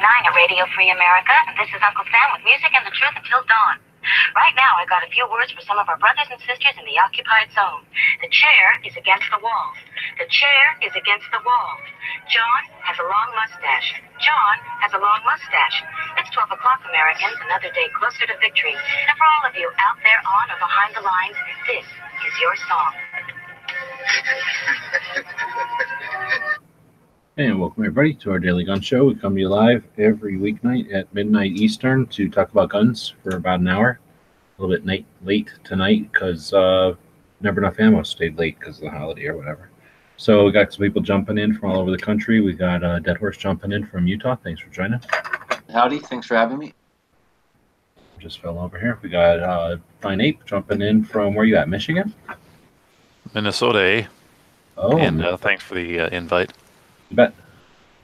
at Radio Free America, and this is Uncle Sam with music and the truth until dawn. Right now, I've got a few words for some of our brothers and sisters in the occupied zone. The chair is against the wall. The chair is against the wall. John has a long mustache. John has a long mustache. It's 12 o'clock, Americans, another day closer to victory. And for all of you out there on or behind the lines, this is your song. And welcome everybody to our Daily Gun Show. We come to you live every weeknight at midnight Eastern to talk about guns for about an hour. A little bit late tonight because Never Enough Ammo stayed late because of the holiday or whatever. So we got some people jumping in from all over the country. We got Dead Horse jumping in from Utah. Thanks for joining. Howdy, thanks for having me. Just fell over here. We got Fine Ape jumping in from where you at, Michigan? Minnesota, eh? Oh, and thanks for the invite. You bet.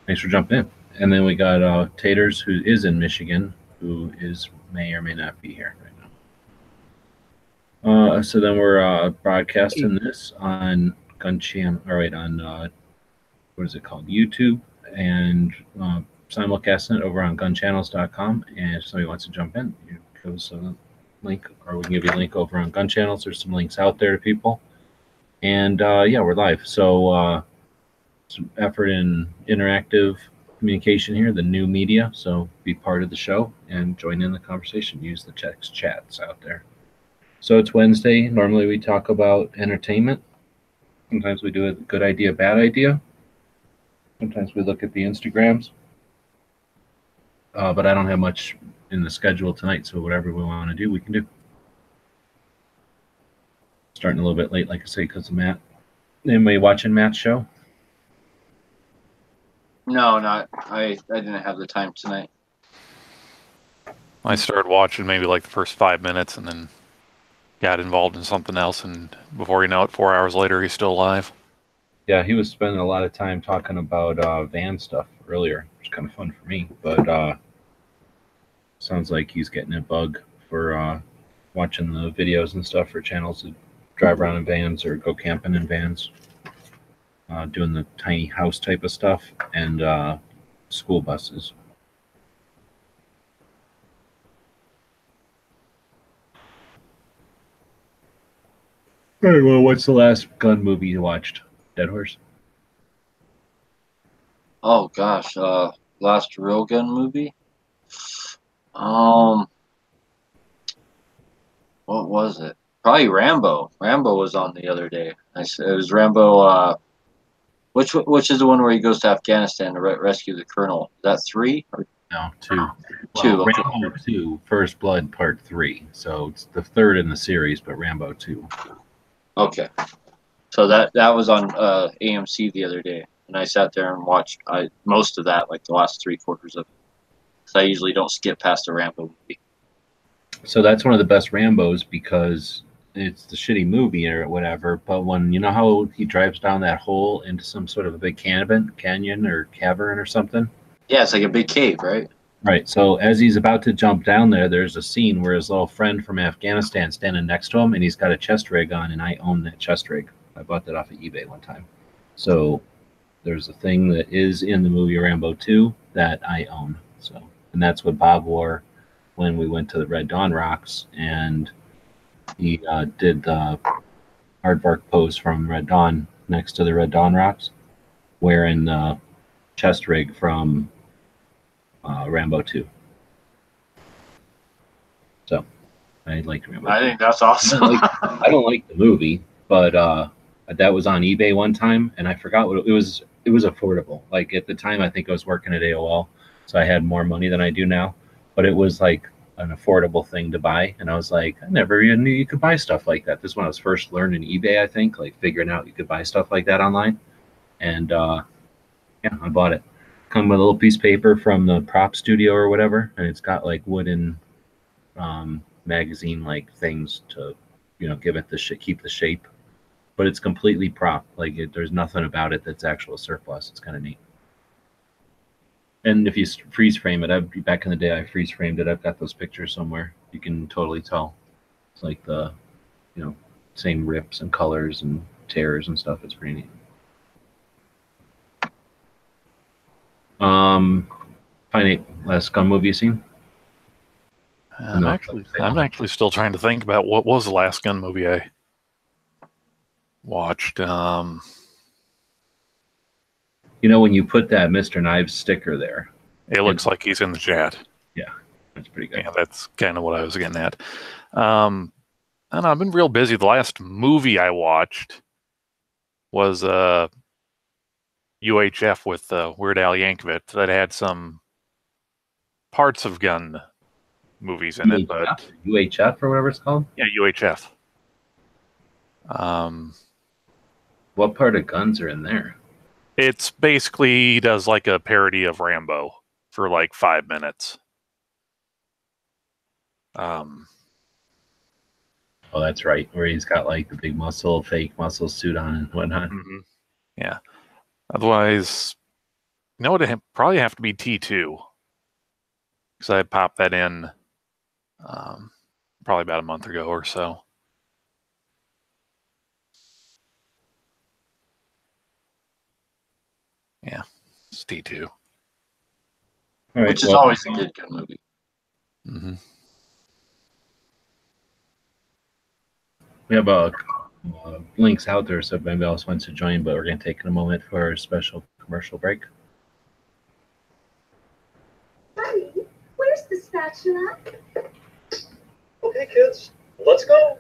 Thanks for jumping in. And then we got Taters, who is in Michigan, who may or may not be here right now. So then we're broadcasting this on Gun Channel, on what is it called? YouTube, and simulcasting it over on gunchannels.com. And if somebody wants to jump in, give us a link, or we can give you a link over on Gun Channels. There's some links out there to people. And yeah, we're live. So some effort in interactive communication here, the new media. So be part of the show and join in the conversation. Use the text chats out there. So it's Wednesday. Normally we talk about entertainment. Sometimes we do a good idea, bad idea. Sometimes we look at the Instagrams. But I don't have much in the schedule tonight, so whatever we want to do, we can do. Starting a little bit late, like I say, because of Matt. Anybody watching Matt's show? No, not. I didn't have the time tonight. I started watching maybe like the first 5 minutes and then got involved in something else, and before you know it, 4 hours later, he's still alive. Yeah, he was spending a lot of time talking about van stuff earlier, which is kind of fun for me, but sounds like he's getting a bug for watching the videos and stuff for channels that drive around in vans or go camping in vans, doing the tiny house type of stuff, and school buses. All right, well, what's the last gun movie you watched? Dead Horse? Oh gosh, last real gun movie. What was it? Probably Rambo. Rambo was on the other day. It was Rambo. Which is the one where he goes to Afghanistan to rescue the colonel? Is that 3? Or? No, 2. Two. Well, Rambo 2, First Blood Part 3. So it's the third in the series, but Rambo 2. Okay. So that was on AMC the other day, and I sat there and watched most of that, like the last 3/4 of it. So I usually don't skip past a Rambo movie. So that's one of the best Rambos because it's the shitty movie or whatever, but when, you know how he drives down that hole into some sort of a big canyon or cavern or something? Yeah, it's like a big cave, right? Right. So as he's about to jump down there, there's a scene where his little friend from Afghanistan standing next to him, and he's got a chest rig on, and I own that chest rig. I bought that off of eBay one time. So there's a thing that is in the movie Rambo 2 that I own. So, and that's what Bob wore when we went to the Red Dawn Rocks, and he did the aardvark pose from Red Dawn next to the Red Dawn Rocks, wearing the chest rig from Rambo 2. So I like Rambo 2. I think that's awesome. I don't like the movie, but that was on eBay one time, and I forgot what it was. It was affordable. Like at the time, I think I was working at AOL, so I had more money than I do now. But it was like an affordable thing to buy, and I was like, I never even knew you could buy stuff like that. This is when I was first learning eBay, I think, like figuring out you could buy stuff like that online. And yeah, I bought it. Come with a little piece of paper from the prop studio or whatever, and it's got like wooden magazine like things to, give it keep the shape. But it's completely prop. Like there's nothing about it that's actual surplus. It's kind of neat. And if you freeze frame it, back in the day I freeze framed it. I've got those pictures somewhere. You can totally tell. It's like the, same rips and colors and tears and stuff. It's pretty neat. Finite last gun movie you seen? I'm No, actually still trying to think about what was the last gun movie I watched. You know when you put that Mr. Knives sticker there, It looks like he's in the chat. that's pretty good. Yeah, that's kind of what I was getting at. I don't know, I've been real busy. The last movie I watched was UHF with Weird Al Yankovic that had some parts of gun movies in it, but UHF or whatever it's called. yeah, UHF. What part of guns are in there? It's basically he does like a parody of Rambo for like 5 minutes. Oh, that's right. Where he's got like the big fake muscle suit on and whatnot. Mm-hmm. Yeah. Otherwise, you know what? It'd probably have to be T2 because I popped that in probably about a month ago or so. Yeah, it's T2. All right, Which is always a good gun movie. Mm-hmm. We have links out there, so if anybody else wants to join, but we're going to take a moment for our special commercial break. Honey, where's the spatula? Okay, kids, let's go.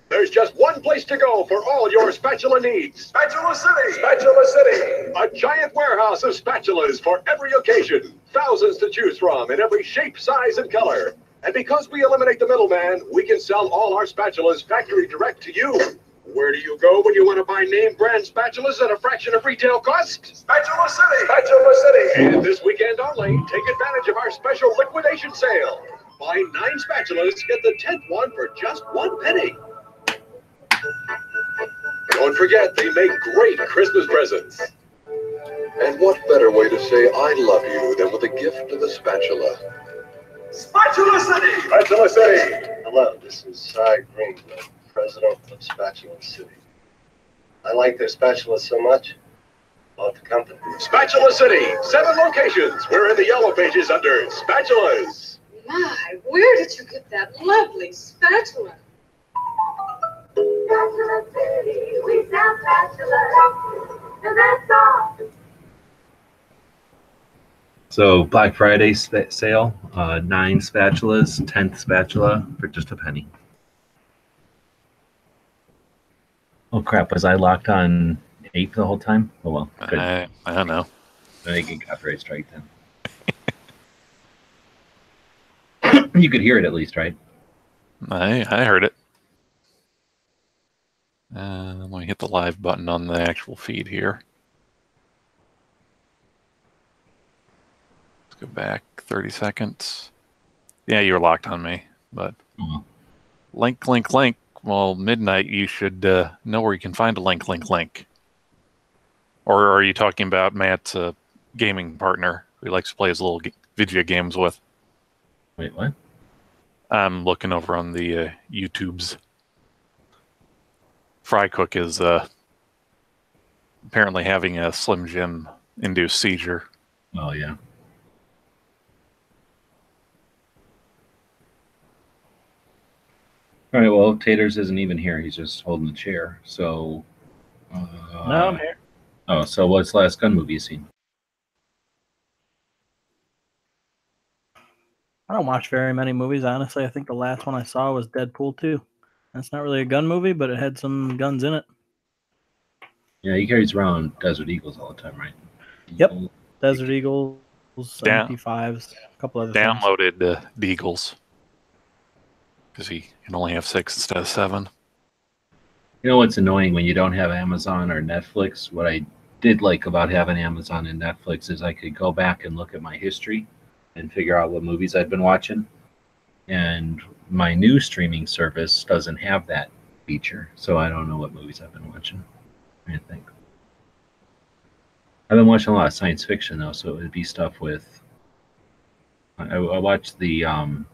There's just one place to go for all your spatula needs. Spatula City! Spatula City! A giant warehouse of spatulas for every occasion. Thousands to choose from in every shape, size, and color. And because we eliminate the middleman, we can sell all our spatulas factory direct to you. Where do you go when you want to buy name brand spatulas at a fraction of retail cost? Spatula City! Spatula City! And this weekend only, take advantage of our special liquidation sale. Buy 9 spatulas, get the 10th one for just 1 penny. Don't forget, they make great Christmas presents. And what better way to say I love you than with a gift of a spatula? Spatula City! Spatula City! Hello, this is Cy Greenwood, president of Spatula City. I like their spatulas so much, I bought the company. Spatula City! 7 locations. We're in the yellow pages under spatulas. My, where did you get that lovely spatula? Spatula City, we sell spatulas, and that's all. So Black Friday sale, 9 spatulas, 10th spatula for just a penny. Oh crap! Was I locked on 8 the whole time? Oh well. Good. I don't know. I get copyright strike then. You could hear it at least, right? I heard it. Let me hit the live button on the actual feed here. Let's go back 30 seconds. Yeah, you were locked on me, but link. Well, midnight, you should know where you can find a link. Or are you talking about Matt's gaming partner who he likes to play his little video games with? Wait, what? I'm looking over on the YouTubes. Frycook is apparently having a Slim Jim induced seizure. Oh yeah. All right. Well, Taters isn't even here. He's just holding the chair. So. No, I'm here. Oh, so what's the last gun movie you seen? I don't watch very many movies, honestly. I think the last one I saw was Deadpool 2. That's not really a gun movie, but it had some guns in it. Yeah, he carries around Desert Eagles all the time, right? Yep. Desert Eagles, MP5s, a couple other things. Downloaded the Eagles because he can only have 6 instead of 7. You know what's annoying when you don't have Amazon or Netflix? What I did like about having Amazon and Netflix is I could go back and look at my history and figure out what movies I'd been watching. And my new streaming service doesn't have that feature, so I don't know what movies I've been watching. I think I've been watching a lot of science fiction though, so it would be stuff with. I watched the I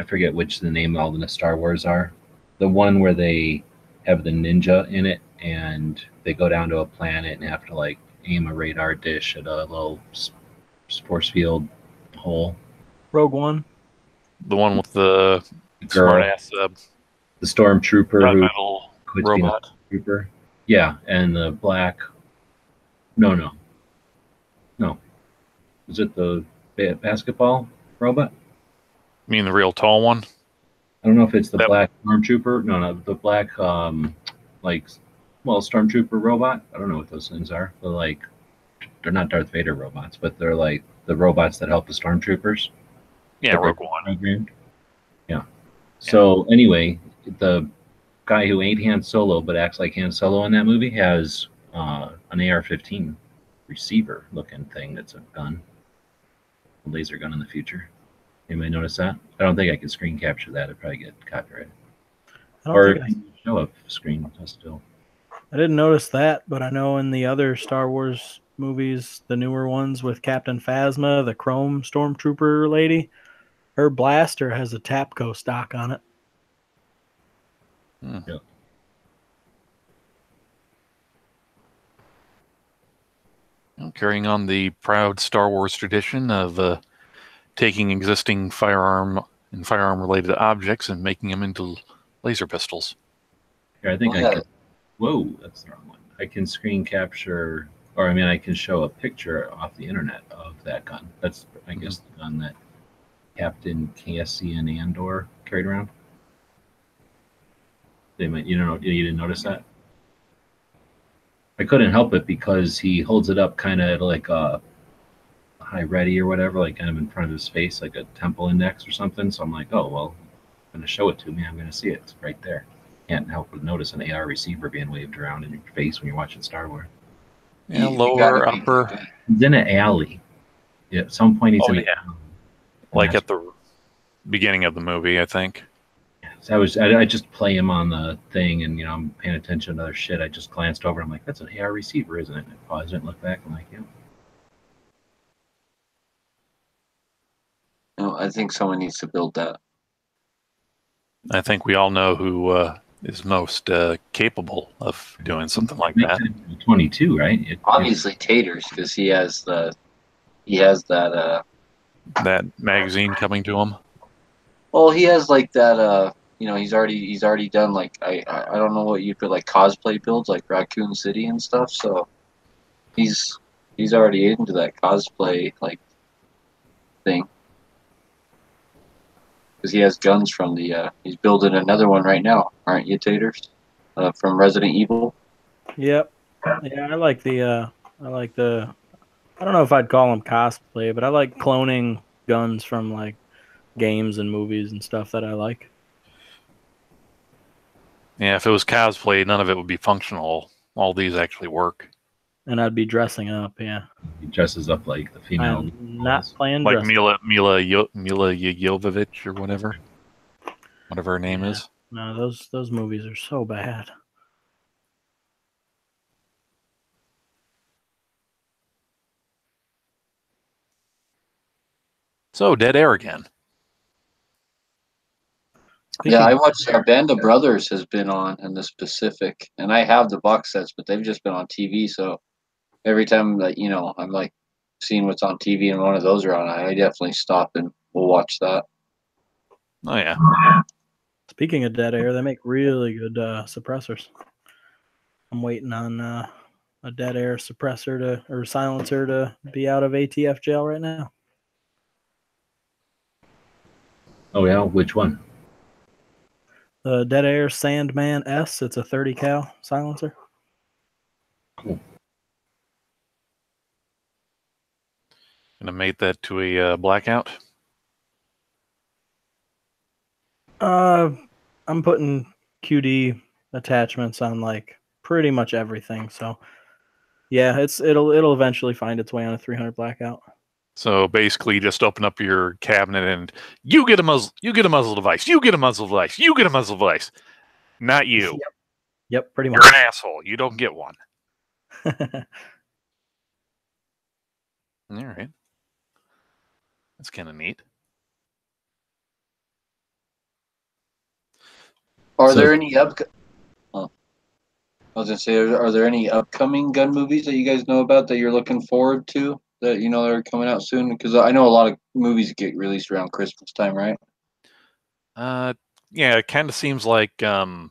forget which the name of all the Star Wars are. The one where they have the ninja in it, and they go down to a planet and have to like aim a radar dish at a little force field hole. Rogue One. The one with the Girl, smart ass the stormtrooper who gunmetal quits being a robot. trooper. Yeah, and the black. No. Is it the basketball robot? You mean the real tall one? I don't know if it's the That- black stormtrooper. No, the black stormtrooper robot. I don't know what those things are. They're not Darth Vader robots, but they're like the robots that help the stormtroopers. Yeah, That Rogue they're One. programmed. Yeah. So anyway, the guy who ain't Han Solo but acts like Han Solo in that movie has an AR-15 receiver looking thing that's a gun, a laser gun in the future. Anybody notice that? I don't think I could screen capture that. It'd probably get copyrighted. Or show a screen still. I didn't notice that, but I know in the other Star Wars movies, the newer ones with Captain Phasma, the Chrome Stormtrooper lady, her blaster has a Tapco stock on it. Yeah. Well, carrying on the proud Star Wars tradition of taking existing firearm and firearm-related objects and making them into laser pistols. Here, I think I can. Whoa, that's the wrong one. I can screen capture, or I can show a picture off the internet of that gun. That's, I guess, the gun that Captain Cassian Andor carried around. You didn't notice that? I couldn't help it because he holds it up kind of like a high ready or whatever, like kind of in front of his face, like a temple index or something. So I'm like, oh, well, I'm going to show it to me. I'm going to see it. It's right there. Can't help but notice an AR receiver being waved around in your face when you're watching Star Wars. Yeah, lower, upper. He's in an alley. Yeah, at some point he's in an alley. Like at the beginning of the movie, I think. So I just play him on the thing, and I'm paying attention to other shit. I just glanced over. I'm like, that's an AR receiver, isn't it? And I paused it and looked back. I'm like, yeah. No, I think someone needs to build that. I think we all know who is most capable of doing something like that. 22, right? Obviously, Taters, because he has that that magazine coming to him. Well, he has like that. He's already done like I don't know what you put like cosplay builds like Raccoon City and stuff. So he's already into that cosplay like thing because he has guns from the. He's building another one right now, aren't you, Taters? From Resident Evil. Yep. Yeah, I like the. I don't know if I'd call them cosplay, but I like cloning guns from like games and movies and stuff that I like. Yeah, if it was cosplay, none of it would be functional. All these actually work. And I'd be dressing up, yeah. He dresses up like the female. I'm not playing like dress. Mila Jovovich or whatever her name is. No, those movies are so bad. So, Dead Air again. Yeah, I watched Band of Brothers has been on in the Pacific, and I have the box sets, but they've just been on TV. So every time that I'm like seeing what's on TV and one of those are on, I definitely stop and we'll watch that. Oh yeah. Speaking of Dead Air, they make really good suppressors. I'm waiting on a Dead Air suppressor or silencer to be out of ATF jail right now. Oh yeah, which one? The Dead Air Sandman S. It's a 30 cal silencer. Cool. Gonna mate that to a blackout. I'm putting QD attachments on like pretty much everything. So yeah, it'll eventually find its way on a 300 blackout. So basically, just open up your cabinet and you get a muzzle device. You get a muzzle device. You get a muzzle device. Not you. Yep, pretty much. You're an asshole. You don't get one. All right. That's kind of neat. Are there any I was gonna say, are there any upcoming gun movies that you guys know about that you're looking forward to that that are coming out soon? Because I know a lot of movies get released around Christmas time, right? Yeah, it kind of seems like well,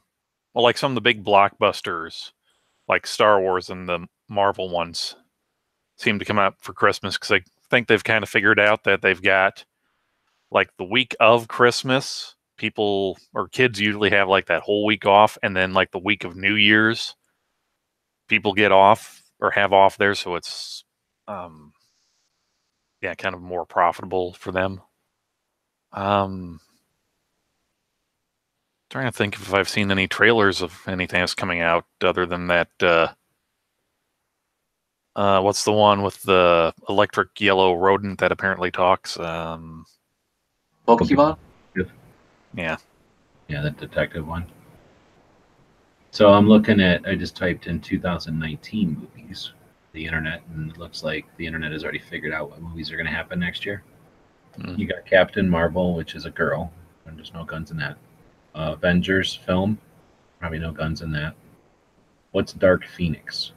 like some of the big blockbusters, like Star Wars and the Marvel ones, seem to come out for Christmas because I think they've kind of figured out that they've got like the week of Christmas. People or kids usually have like that whole week off, and then like the week of New Year's, people get off or have off there, so it's yeah, kind of more profitable for them. Trying to think if I've seen any trailers of anything that's coming out other than that. What's the one with the electric yellow rodent that apparently talks? Pokemon? Yeah. Yeah, the detective one. So I'm looking at, I just typed in 2019 movies, the internet, and it looks like the internet has already figured out what movies are going to happen next year. You got Captain Marvel, which is a girl, and there's no guns in that. Avengers film, probably no guns in that. What's Dark Phoenix?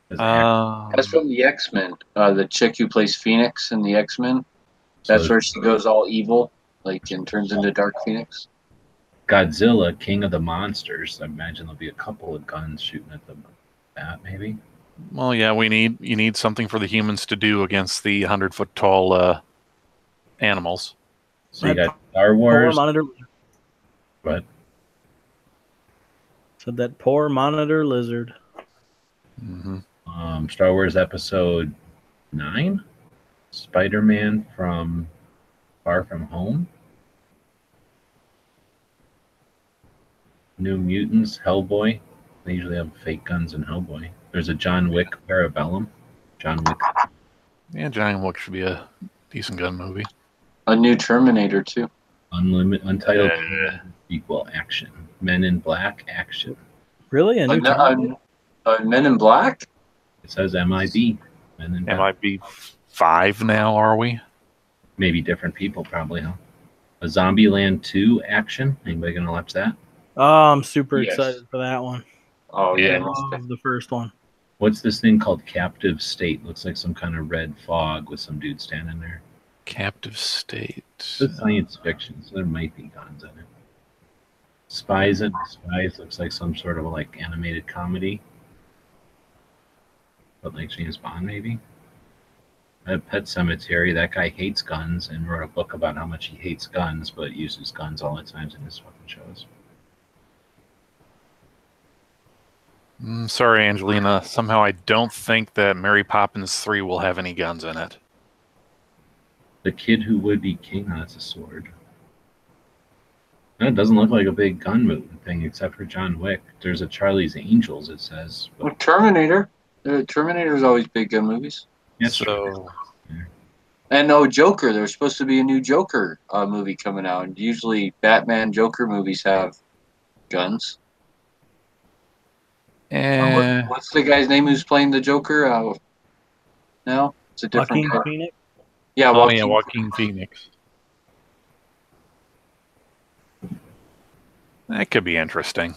That's from the X-Men. The chick who plays Phoenix in the X-Men. That's where she goes all evil, like, and turns into Dark Phoenix. Godzilla, King of the Monsters. I imagine there'll be a couple of guns shooting at that, maybe. Well, yeah, you need something for the humans to do against the 100-foot tall animals. So you got Star Wars. What? Said that poor monitor lizard. Mm-hmm. Star Wars Episode 9, Spider-Man from Far From Home, New Mutants, Hellboy. They usually have fake guns in Hellboy. There's a John Wick Parabellum. John Wick. Yeah, John Wick should be a decent gun movie. A new Terminator too. Untitled equal action. Men in Black action. Really? A new Men in Black? It says MIB. Men in Black. MIB 5 now, are we? Maybe different people, probably, huh? A Zombieland 2 action. Anybody gonna watch that? Oh, I'm super excited for that one. Oh yeah, I love the first one. What's this thing called? Captive State. Looks like some kind of red fog with some dude standing there. Captive State. It's science fiction, so there might be guns in it. Spies and Spies looks like some sort of like animated comedy. But like James Bond, maybe? Pet Cemetery, that guy hates guns and wrote a book about how much he hates guns, but uses guns all the time in his fucking shows. Sorry, Angelina. Somehow I don't think that Mary Poppins 3 will have any guns in it. The Kid Who Would Be King, that's a sword. It doesn't look like a big gun moving thing except for John Wick. There's a Charlie's Angels, it says. Well, Terminator. Terminator's always big gun movies. Yes, so. And Joker. There's supposed to be a new Joker movie coming out. And usually Batman Joker movies have guns. What's the guy's name who's playing the Joker? No, it's a different guy. Phoenix? Yeah, Joaquin Phoenix. That could be interesting.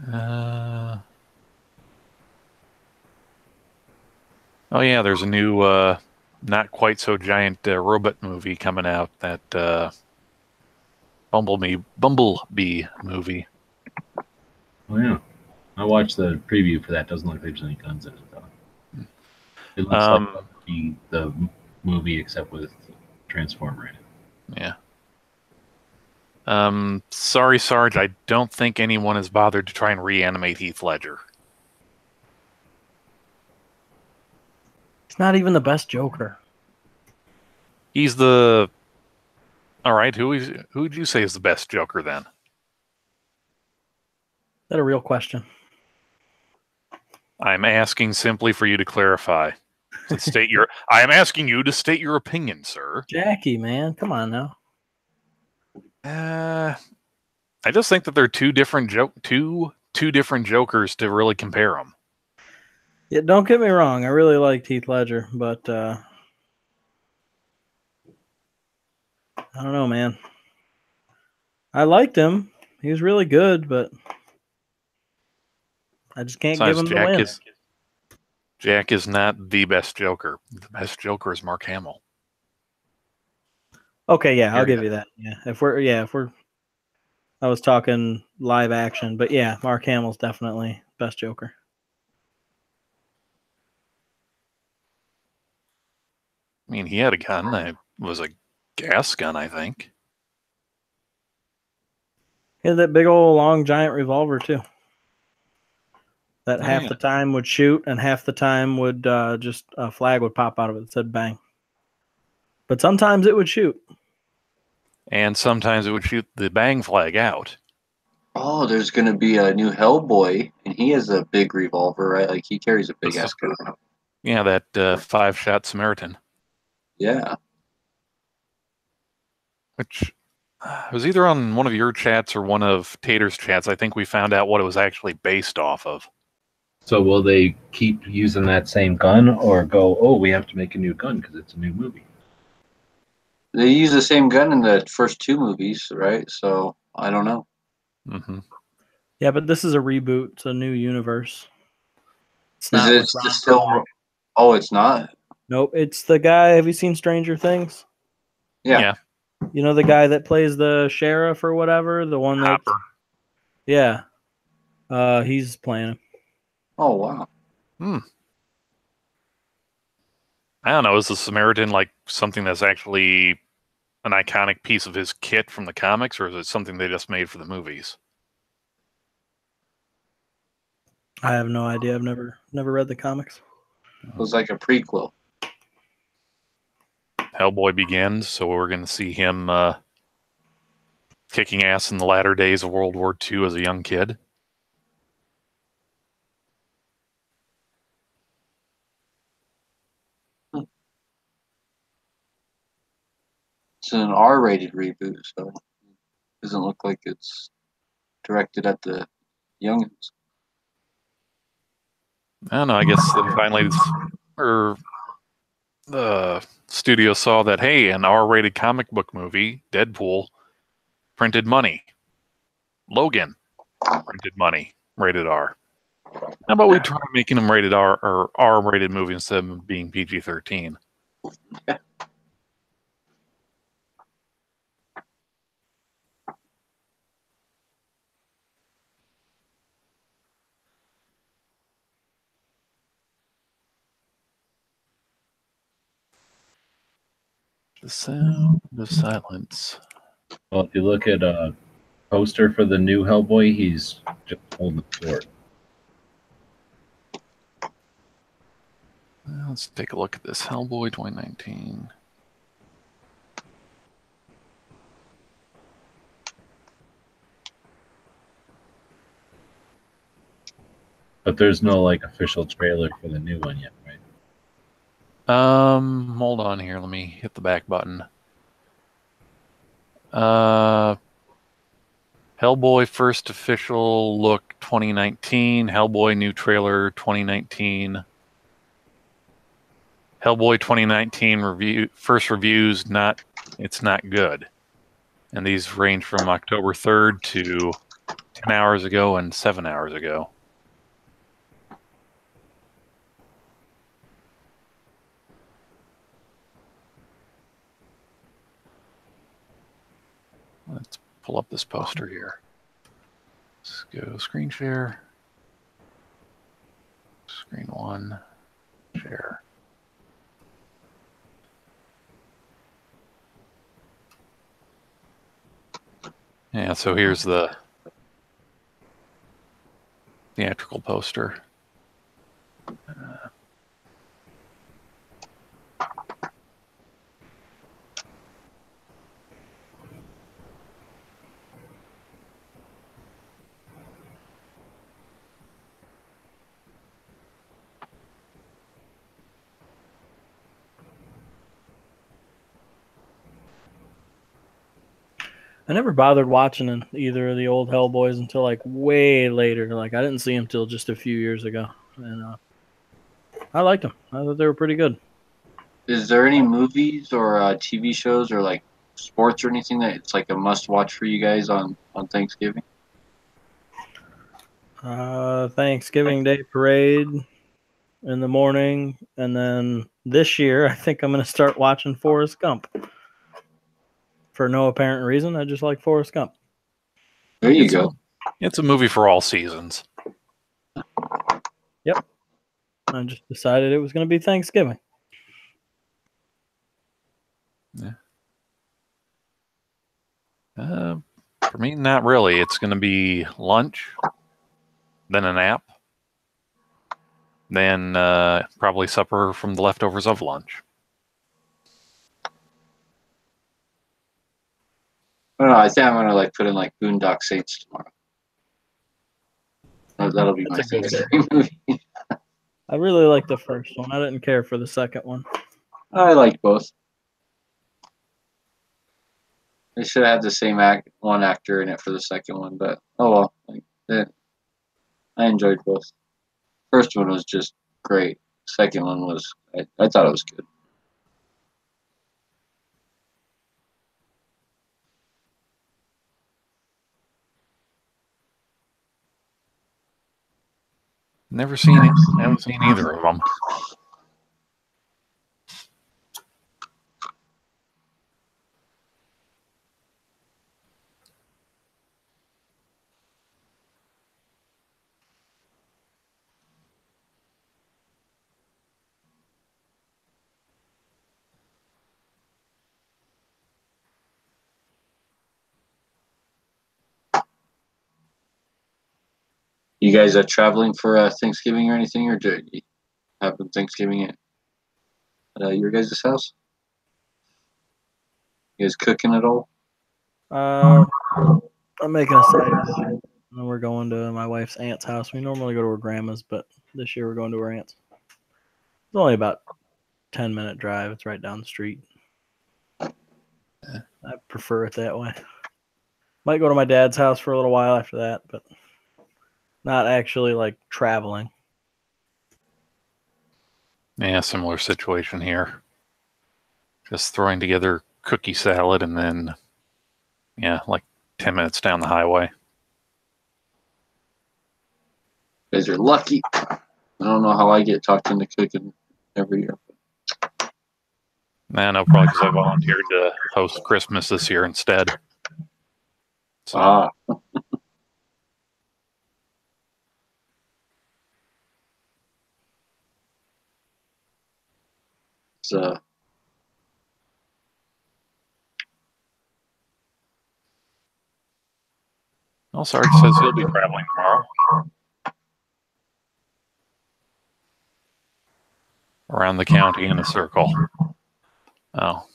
Oh yeah, there's a new not quite so giant robot movie coming out, that Bumblebee movie. Oh yeah, I watched the preview for that. Doesn't look like there's any guns in it though. It looks like the movie except with Transformer in it. Yeah. Sorry, Sarge, I don't think anyone has bothered to try and reanimate Heath Ledger. He's not even the best Joker. He's the... All right, who would you say is the best Joker then? Is that a real question? I'm asking simply for you to clarify. I am asking you to state your opinion, sir. Jackie, man, come on now. I just think that they're two different Jokers to really compare them. Yeah, don't get me wrong. I really liked Heath Ledger, but I don't know, man. I liked him. He was really good, but I just can't give Besides, him the win. Jack is not the best Joker. The best Joker is Mark Hamill. Okay, yeah, I'll Period. give you that. Yeah, if we're, I was talking live action, but yeah, Mark Hamill's definitely best Joker. I mean, he had a gun. It was a gas gun, I think. He had that big old long giant revolver too. That Oh, half yeah. the time would shoot, and half the time would just a flag would pop out of it that said "bang." But sometimes it would shoot. And sometimes it would shoot the bang flag out. Oh, there's gonna be a new Hellboy, and he has a big revolver, right? Like he carries a big ass gun. Yeah, that 5-shot Samaritan. Yeah. Which was either on one of your chats or one of Tater's chats. I think we found out what it was actually based off of. So will they keep using that same gun, or go, oh, we have to make a new gun because it's a new movie? They use the same gun in the first 2 movies, right? So I don't know. Mm-hmm. Yeah, but this is a reboot. It's a new universe. It's Is not it with Ron still? Perlman. Oh, it's not. Nope, it's the guy. Have you seen Stranger Things? Yeah. You know the guy that plays the sheriff or whatever, the one that. Hopper. Yeah, he's playing him. Oh wow. I don't know. Is the Samaritan like something that's actually an iconic piece of his kit from the comics, or is it something they just made for the movies? I have no idea. I've never read the comics. It was like a prequel. Hellboy Begins, so we're going to see him kicking ass in the latter days of World War II as a young kid. It's an R-rated reboot, so it doesn't look like it's directed at the youngins. I don't know. I guess then finally, the studio saw that, hey, an R-rated comic book movie, Deadpool, printed money. Logan printed money, rated R. How about we try making them rated R or R-rated movie instead of being PG-13? The sound of silence. Well, if you look at a poster for the new Hellboy, he's just holding the sword. Let's take a look at this Hellboy 2019. But there's no like official trailer for the new one yet, right? Hold on here. Let me hit the back button. Hellboy first official look 2019. Hellboy new trailer 2019. Hellboy 2019 review first reviews it's not good. And these range from October 3rd to 10 hours ago and 7 hours ago. Let's pull up this poster here. Let's go screen share. Screen 1. Share. Yeah, so here's the theatrical poster. I never bothered watching either of the old Hellboys until like way later. Like I didn't see them till just a few years ago, and I liked them. I thought they were pretty good. Is there any movies or TV shows or like sports or anything that it's like a must watch for you guys on Thanksgiving? Thanksgiving Day parade in the morning, and then this year I think I'm going to start watching Forrest Gump. For no apparent reason, I just like Forrest Gump. There you go. It's a movie for all seasons. Yep. I just decided it was going to be Thanksgiving. Yeah. For me, not really. It's going to be lunch, then a nap, then probably supper from the leftovers of lunch. I don't know. I think I'm gonna like put in like Boondock Saints tomorrow. That'll be my Thanksgiving movie. I really like the first one. I didn't care for the second one. I like both. They should have had the same one actor in it for the second one, but oh well. I enjoyed both. First one was just great. Second one was I thought it was good. Never seen it. Haven't seen either of them. You guys are traveling for Thanksgiving or anything, or do you have Thanksgiving at your guys' house? You guys cooking at all? I'm making a side dish, and we're going to my wife's aunt's house. We normally go to her grandma's, but this year we're going to her aunt's. It's only about 10-minute drive. It's right down the street. I prefer it that way. Might go to my dad's house for a little while after that, but not actually like traveling. Yeah, similar situation here. Just throwing together cookie salad and then, yeah, like 10 minutes down the highway. You guys are lucky. I don't know how I get talked into cooking every year. Man, no, probably because I volunteered to host Christmas this year instead. So, Oh, Sarge says he'll be traveling tomorrow. Around the county in a circle. Oh.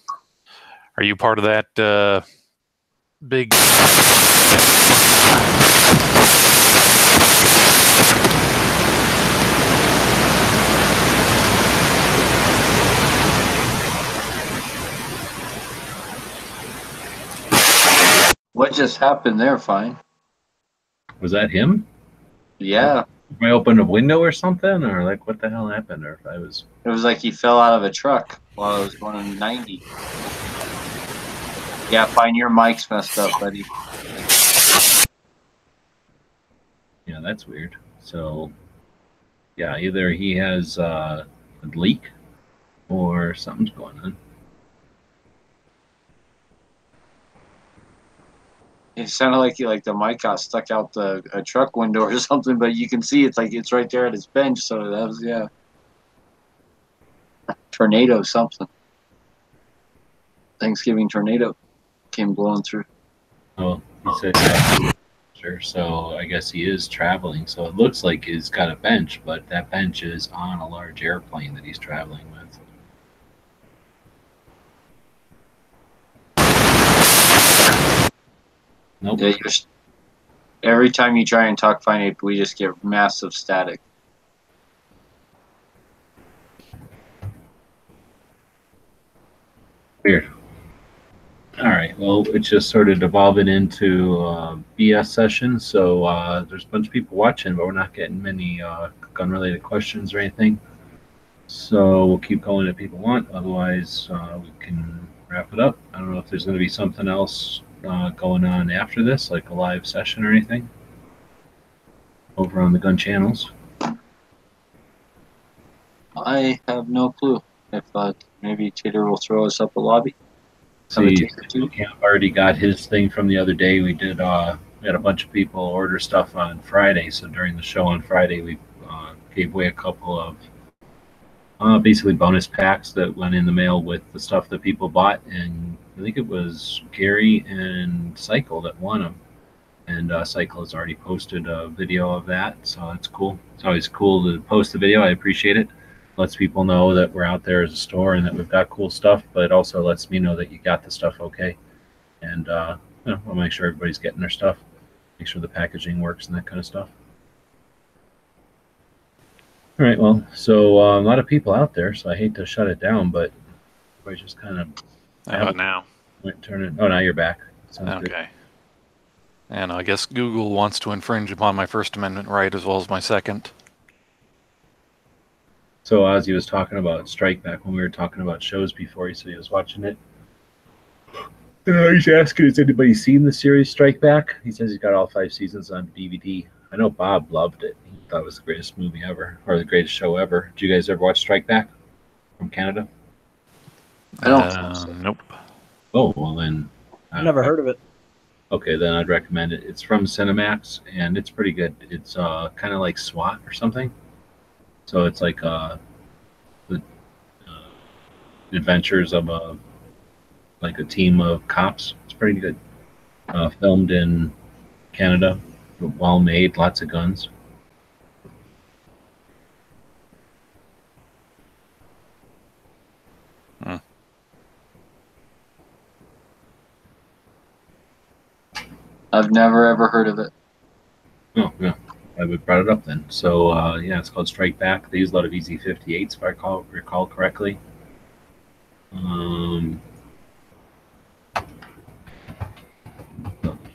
Are you part of that big... What just happened there, Fine? Was that him? Yeah. If I opened a window or something, or like what the hell happened? Or if I was... It was like he fell out of a truck while I was going 90. Yeah, Fine, your mic's messed up, buddy. Yeah, that's weird. So, yeah, either he has a leak or something's going on. It sounded like the mic got stuck out a truck window or something, but you can see it's like it's right there at his bench. So that was tornado something. Thanksgiving tornado came blowing through. Oh, he said sure. So I guess he is traveling. So it looks like he's got a bench, but that bench is on a large airplane that he's traveling with. Nope. Yeah, every time you try and talk Fine, we just get massive static. Weird. All right. Well, it's just sort of devolving into BS session. So there's a bunch of people watching, but we're not getting many gun-related questions or anything. So we'll keep going if people want. Otherwise, we can wrap it up. I don't know if there's going to be something else going on after this, like a live session or anything, over on the gun channels. I have no clue. If maybe Tater will throw us up a lobby. See, Camp already got his thing from the other day. We did. We had a bunch of people order stuff on Friday, so during the show on Friday, we gave away a couple of basically bonus packs that went in the mail with the stuff that people bought, and I think it was Gary and Cycle that won them. And Cycle has already posted a video of that, so that's cool. It's always cool to post the video. I appreciate it. Lets people know that we're out there as a store and that we've got cool stuff, but also lets me know that you got the stuff okay. And we'll make sure everybody's getting their stuff, make sure the packaging works and that kind of stuff. All right, well, so a lot of people out there, so I hate to shut it down, but everybody's just kind of... How about now? Oh, now you're back. Sounds okay. Good. And I guess Google wants to infringe upon my First Amendment right as well as my second. So Ozzy was talking about Strike Back when we were talking about shows before. He said he was watching it. He's asking, has anybody seen the series Strike Back? He says he's got all 5 seasons on DVD. I know Bob loved it. He thought it was the greatest movie ever, or the greatest show ever. Did you guys ever watch Strike Back from Canada? I don't. Nope. Oh, well then. I've never heard of it. Okay, then I'd recommend it. It's from Cinemax, and it's pretty good. It's kind of like SWAT or something. So it's like the adventures of a team of cops. It's pretty good. Filmed in Canada, well made, lots of guns. I've never ever heard of it. Oh, yeah. I would brought it up then. So, yeah, it's called Strike Back. They use a lot of EZ-58s, if I recall correctly.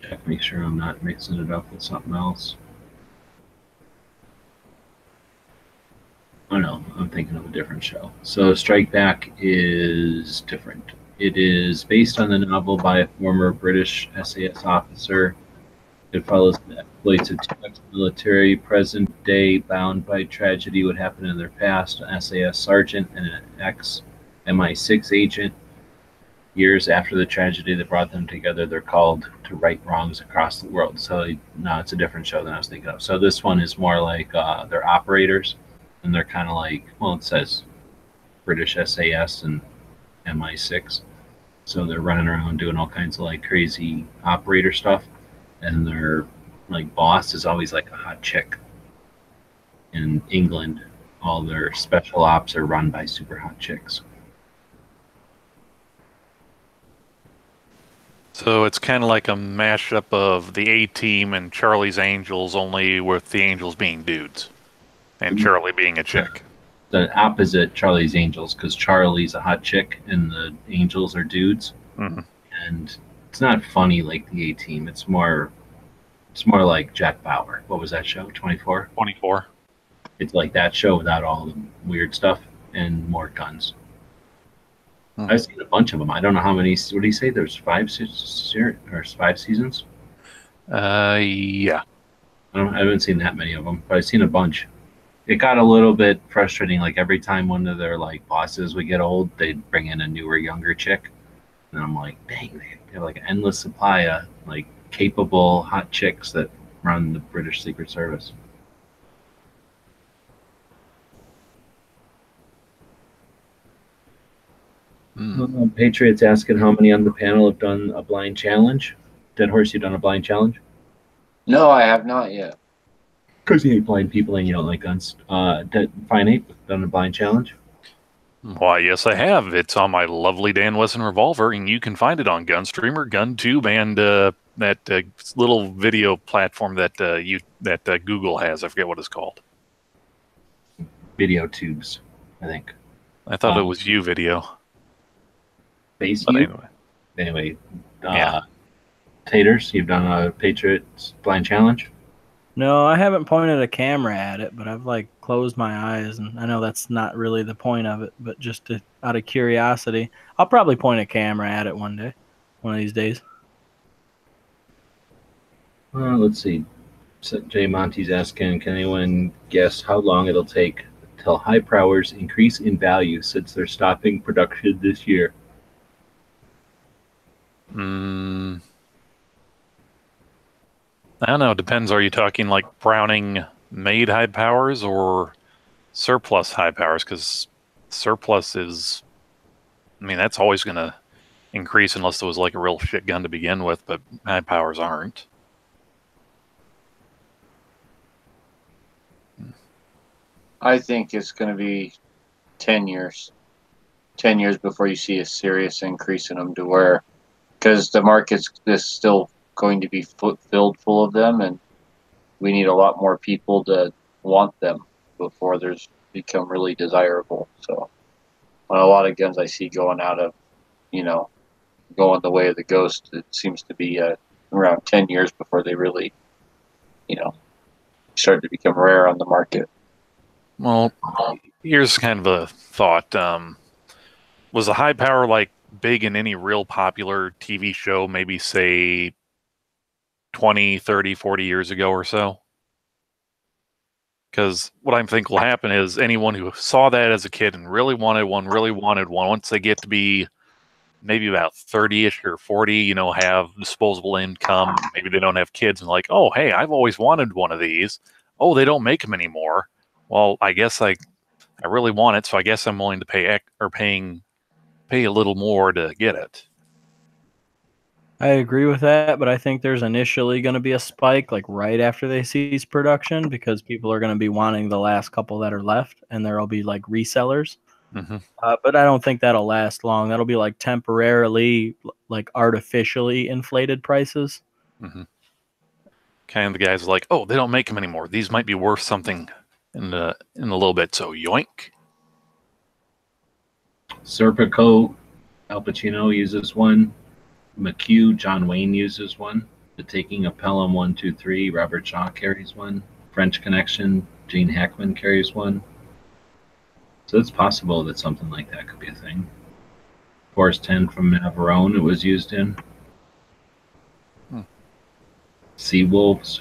Check, make sure I'm not mixing it up with something else. Oh, no, I'm thinking of a different show. So, Strike Back is different. It is based on the novel by a former British SAS officer. It follows the exploits of 2 ex-military, present-day, bound by tragedy, what happened in their past, an SAS sergeant and an ex-MI6 agent. Years after the tragedy that brought them together, they're called to right wrongs across the world. So, no, it's a different show than I was thinking of. So this one is more like they're operators, and they're kind of like, well, it says British SAS and MI6. So they're running around doing all kinds of like crazy operator stuff. And their like boss is always like a hot chick. In England, all their special ops are run by super hot chicks. So it's kind of like a mashup of the A-Team and Charlie's Angels, only with the Angels being dudes and Charlie being a chick. The opposite Charlie's Angels, because Charlie's a hot chick and the Angels are dudes. Mm-hmm. And it's not funny like the A-Team. It's more like Jack Bauer. What was that show? 24? 24. It's like that show without all the weird stuff and more guns. I've seen a bunch of them. I don't know how many. What do you say? There's 5 seasons? Yeah. I haven't seen that many of them, but I've seen a bunch. It got a little bit frustrating. Like every time one of their like bosses would get old, they'd bring in a newer, younger chick, and I'm like, dang, they have like an endless supply of like capable hot chicks that run the British Secret Service. Patriots asking how many on the panel have done a blind challenge. Dead Horse, you done a blind challenge? No, I have not yet. Because you hate blind people and you don't like guns. Fine Ape, done a blind challenge? Why, yes, I have. It's on my lovely Dan Wesson revolver, and you can find it on Gunstreamer, GunTube, and that little video platform that Google has. I forget what it's called. Video tubes, I think. I thought it was video. Base but anyway, yeah. Taters, you've done a Patriots blind challenge? No, I haven't pointed a camera at it, but I've like closed my eyes, and I know that's not really the point of it, but just out of curiosity, I'll probably point a camera at it one day, one of these days. Let's see. So Jay Monty's asking, can anyone guess how long it'll take till high powers increase in value since they're stopping production this year? I don't know. It depends. Are you talking like Browning made high powers or surplus high powers? Because surplus is, I mean, that's always going to increase unless it was like a real shit gun to begin with, but high powers aren't. I think it's going to be 10 years. 10 years before you see a serious increase in them to where, because the market's still going to be filled full of them, and we need a lot more people to want them before there's become really desirable. So on a lot of guns I see going out of, going the way of the ghost, it seems to be around 10 years before they really, start to become rare on the market. Well, here's kind of a thought. Was a high power like big in any real popular TV show, maybe say 20, 30, 40 years ago or so? Because what I think will happen is anyone who saw that as a kid and really wanted one, once they get to be maybe about 30-ish or 40, have disposable income, maybe they don't have kids, and like, oh, hey, I've always wanted one of these. Oh, they don't make them anymore. Well, I guess I really want it, so I guess I'm willing to pay a little more to get it. I agree with that, but I think there's initially going to be a spike like right after they cease production because people are going to be wanting the last couple that are left, and there'll be like resellers. Mm-hmm. But I don't think that'll last long. That'll be like temporarily, like artificially inflated prices. Mm-hmm. Kind of the guys are like, oh, they don't make them anymore. These might be worth something in a little bit. So yoink. Serpico, Al Pacino uses one. McHugh, John Wayne uses one. The Taking of Pelham 123, Robert Shaw carries one. French Connection, Gene Hackman carries one. So it's possible that something like that could be a thing. Force 10 from Navarone, it was used in. Seawolves.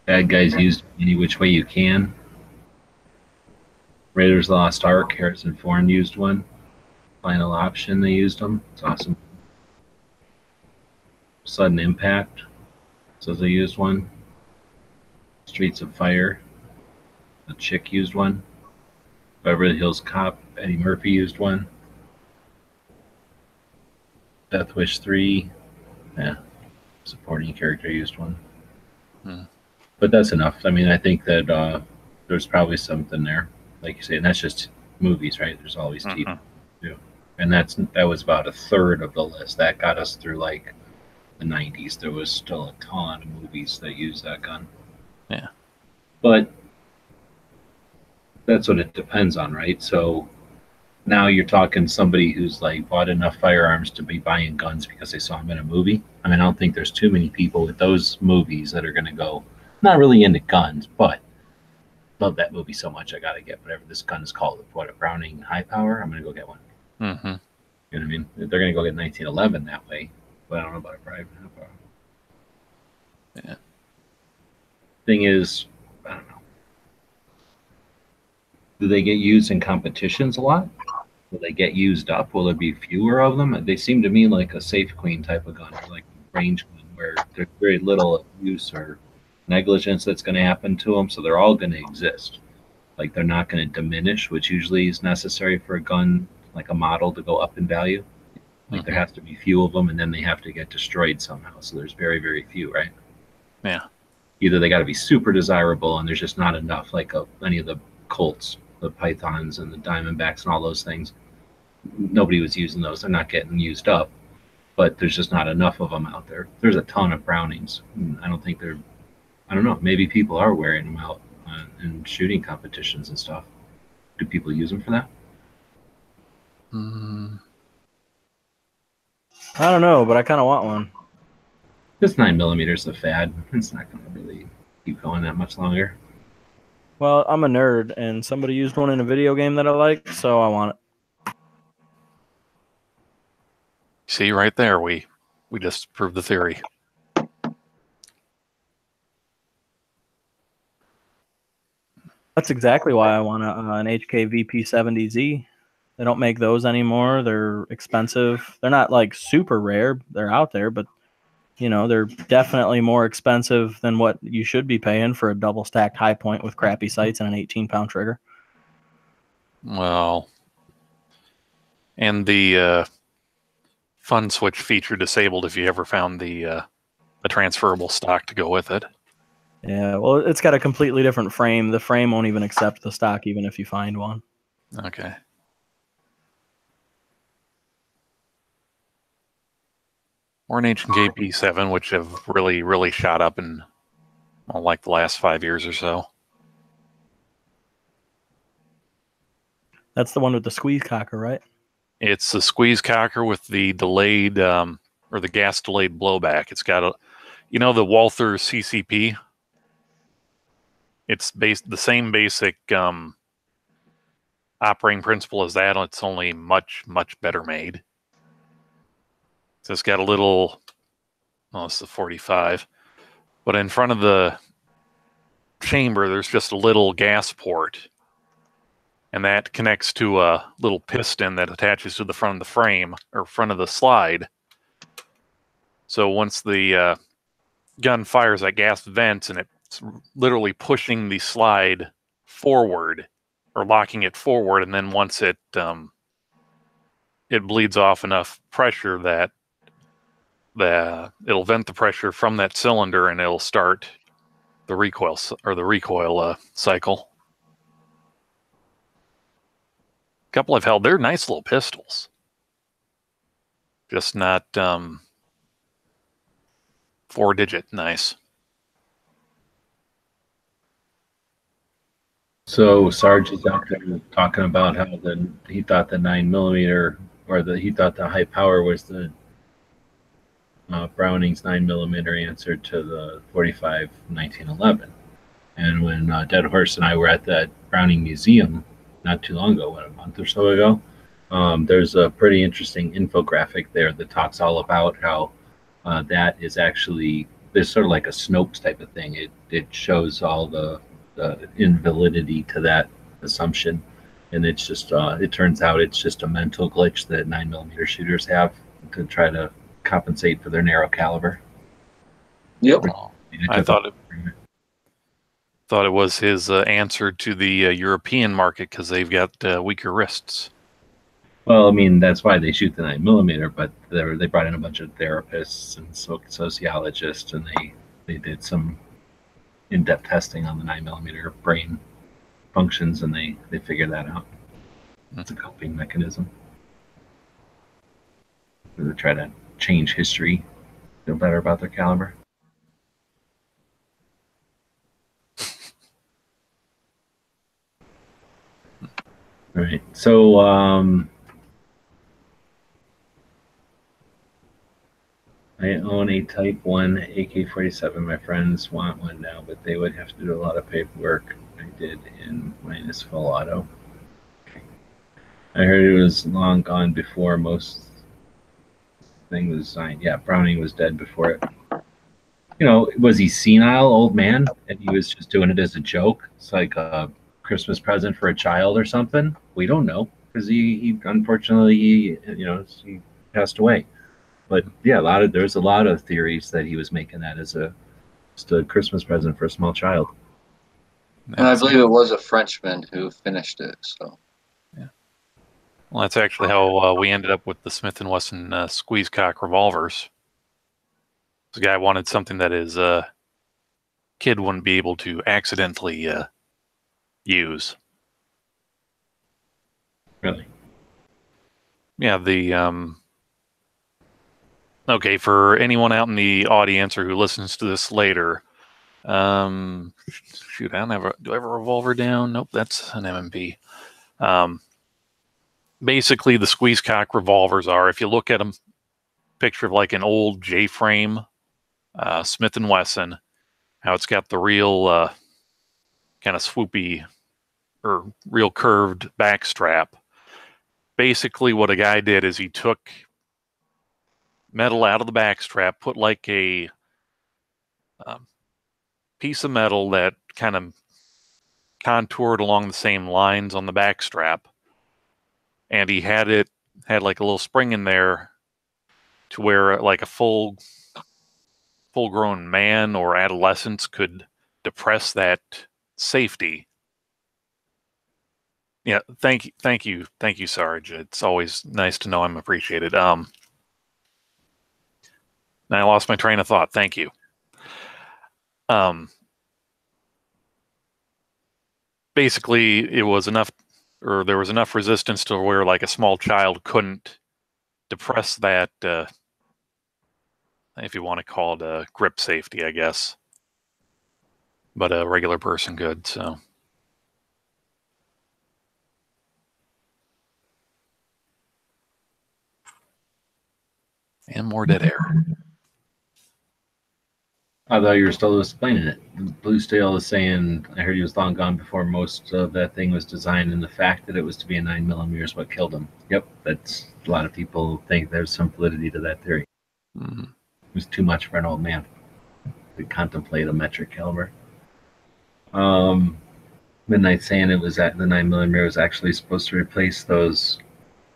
Bad guys used any which way you can. Raiders Lost Ark, Harrison Ford used one. Final Option, they used them. It's awesome. Sudden Impact, says they used one. Streets of Fire, a chick used one. Beverly Hills Cop, Eddie Murphy used one. Death Wish 3, supporting character used one. But that's enough. I mean, I think that there's probably something there, like you say, and that's just movies, right? There's always TV too, and that was about a third of the list. That got us through like the 90s. There was still a ton of movies that used that gun. Yeah, but that's what it depends on, right? So now you're talking somebody who's like bought enough firearms to be buying guns because they saw them in a movie. I mean, I don't think there's too many people with those movies that are going to go, not really into guns, but love that movie so much I got to get whatever this gun is called. What, a Browning high power? I'm going to go get one. Mm-hmm. You know what I mean? They're going to go get 1911 that way, but I don't know about a private high power. Yeah. Thing is, I don't know. Do they get used in competitions a lot? Will they get used up? Will there be fewer of them? They seem to me like a Safe Queen type of gun, or like a range gun, where there's very little use or negligence that's going to happen to them, so they're all going to exist. Like they're not going to diminish, which usually is necessary for a gun, like a model, to go up in value. Like there has to be few of them, and then they have to get destroyed somehow. So there's very, very few, right? Yeah. Either they got to be super desirable, and there's just not enough, like any of the Colts, the Pythons and the Diamondbacks and all those things. Nobody was using those. They're not getting used up, but there's just not enough of them out there. There's a ton of Brownings. I don't think they're, I don't know, maybe people are wearing them out in shooting competitions and stuff. Do people use them for that? I don't know, but I kind of want one. This 9mm is a fad. It's not going to really keep going that much longer. Well, I'm a nerd, and somebody used one in a video game that I like, so I want it. See, right there, we just proved the theory. That's exactly why I want an HK VP70Z. They don't make those anymore. They're expensive. They're not like super rare. They're out there, but you know, they're definitely more expensive than what you should be paying for a double stacked high point with crappy sights and an 18-pound trigger. Well, and the fun switch feature disabled if you ever found the transferable stock to go with it. Yeah, well, it's got a completely different frame. The frame won't even accept the stock even if you find one. Okay. Or an H&K P7, which have really, really shot up in like the last 5 years or so. That's the one with the squeeze cocker, right? It's the squeeze cocker with the delayed or the gas delayed blowback. It's got a, you know, the Walther CCP. It's the same basic operating principle as that. It's only much, much better made. So it's got a little, well, it's the 45, but in front of the chamber, there's just a little gas port, and that connects to a little piston that attaches to the front of the frame or front of the slide. So once the gun fires, that gas vents, and it's literally pushing the slide forward or locking it forward, and then once it bleeds off enough pressure that it'll vent the pressure from that cylinder, and it'll start the recoil cycle. A couple I've held. They're nice little pistols, just not 4-digit nice. So Sarge is out there talking about how he thought the 9mm or he thought the high power was the Browning's 9mm answer to the 45 1911. And when Dead Horse and I were at that Browning Museum not too long ago, a month or so ago, there's a pretty interesting infographic there that talks all about how that is actually, there's sort of like a Snopes type of thing. It shows all the invalidity to that assumption, and it's just it turns out it's just a mental glitch that 9mm shooters have to try to compensate for their narrow caliber. Yep. I thought it was his answer to the European market because they've got weaker wrists. Well, I mean, that's why they shoot the 9mm, but they brought in a bunch of therapists and sociologists, and they did some in-depth testing on the 9mm brain functions, and they figured that out. That's a coping mechanism. They try to change history, feel better about their caliber. All right, so I own a Type 1 AK-47. My friends want one now, but they would have to do a lot of paperwork. I did in minus full auto. I heard it was long gone before most thing was signed. Yeah, Browning was dead before it. You know, was he senile, old man, and he was just doing it as a joke? It's like a Christmas present for a child or something. We don't know, because he unfortunately he passed away. But yeah, there's a lot of theories that he was making that as just a Christmas present for a small child. And I believe it was a Frenchman who finished it. So. Yeah. Well, that's actually how we ended up with the Smith & Wesson squeeze cock revolvers. This guy wanted something that his kid wouldn't be able to accidentally use. Really? Yeah, okay, for anyone out in the audience or who listens to this later, shoot, I don't have do I have a revolver down? Nope, that's an M&P. Basically, the squeeze cock revolvers are, if you look at them, picture of like an old J-frame Smith & Wesson, how it's got the real kind of swoopy or real curved back strap. Basically, what a guy did is he took metal out of the back strap, put like a piece of metal that kind of contoured along the same lines on the back strap, and he had like a little spring in there to where like a full-grown man or adolescents could depress that safety. Yeah, thank you, Sarge. It's always nice to know I'm appreciated. Now I lost my train of thought. Thank you. Basically, it was enough, or there was enough resistance to where like a small child couldn't depress that, if you want to call it a grip safety, I guess. But a regular person could, so. And more dead air. I thought you were still explaining it. Blue Steel is saying, I heard he was long gone before most of that thing was designed, and the fact that it was to be a 9mm is what killed him. Yep, that's a lot of people think there's some validity to that theory. Mm-hmm. It was too much for an old man to contemplate a metric caliber. Midnight saying it was that the 9mm was actually supposed to replace those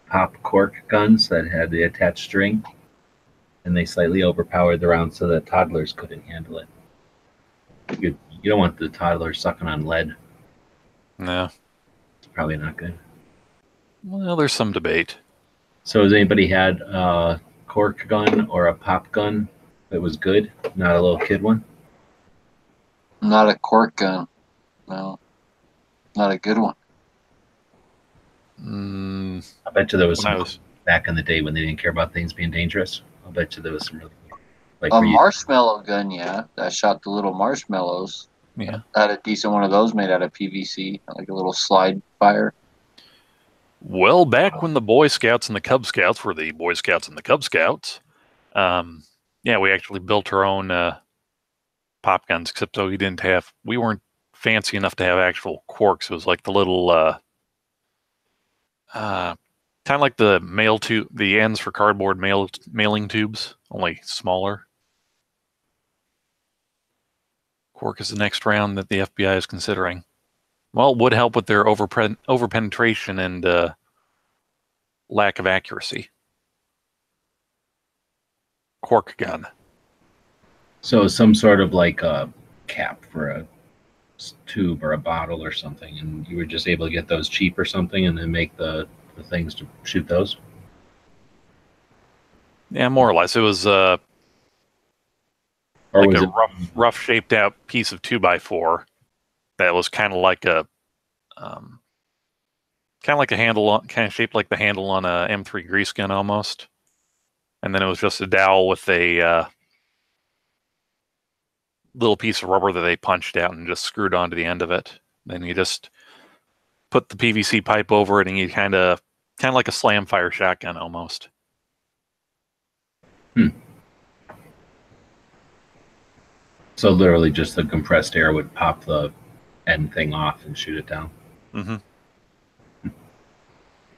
pop cork guns that had the attached string, and they slightly overpowered the round so that toddlers couldn't handle it. You don't want the toddlers sucking on lead. No. It's probably not good. Well, there's some debate. So has anybody had a cork gun or a pop gun that was good? Not a little kid one? Not a cork gun. No. Not a good one. I bet you there was some back in the day when they didn't care about things being dangerous. I'll bet you there was some really like a marshmallow gun, yeah. That shot the little marshmallows. Yeah. I had a decent one of those made out of PVC, like a little slide fire. Well, back when the Boy Scouts and the Cub Scouts were the Boy Scouts and the Cub Scouts, yeah, we actually built our own pop guns, except though we weren't fancy enough to have actual corks. It was like the little kind of like the mail tube, the ends for cardboard mailing tubes, only smaller. Cork is the next round that the FBI is considering. Well, it would help with their overpenetration and lack of accuracy. Cork gun. So some sort of like a cap for a tube or a bottle or something, and you were just able to get those cheap or something and then make the things to shoot those? Yeah, more or less. It was like a rough shaped out piece of 2x4 that was kind of like a handle, kind of shaped like the handle on a M3 grease gun almost. And then it was just a dowel with a little piece of rubber that they punched out and just screwed onto the end of it. Then you just put the PVC pipe over it, and you kind of like a slam fire shotgun almost. So literally just the compressed air would pop the end thing off and shoot it down. Mm-hmm.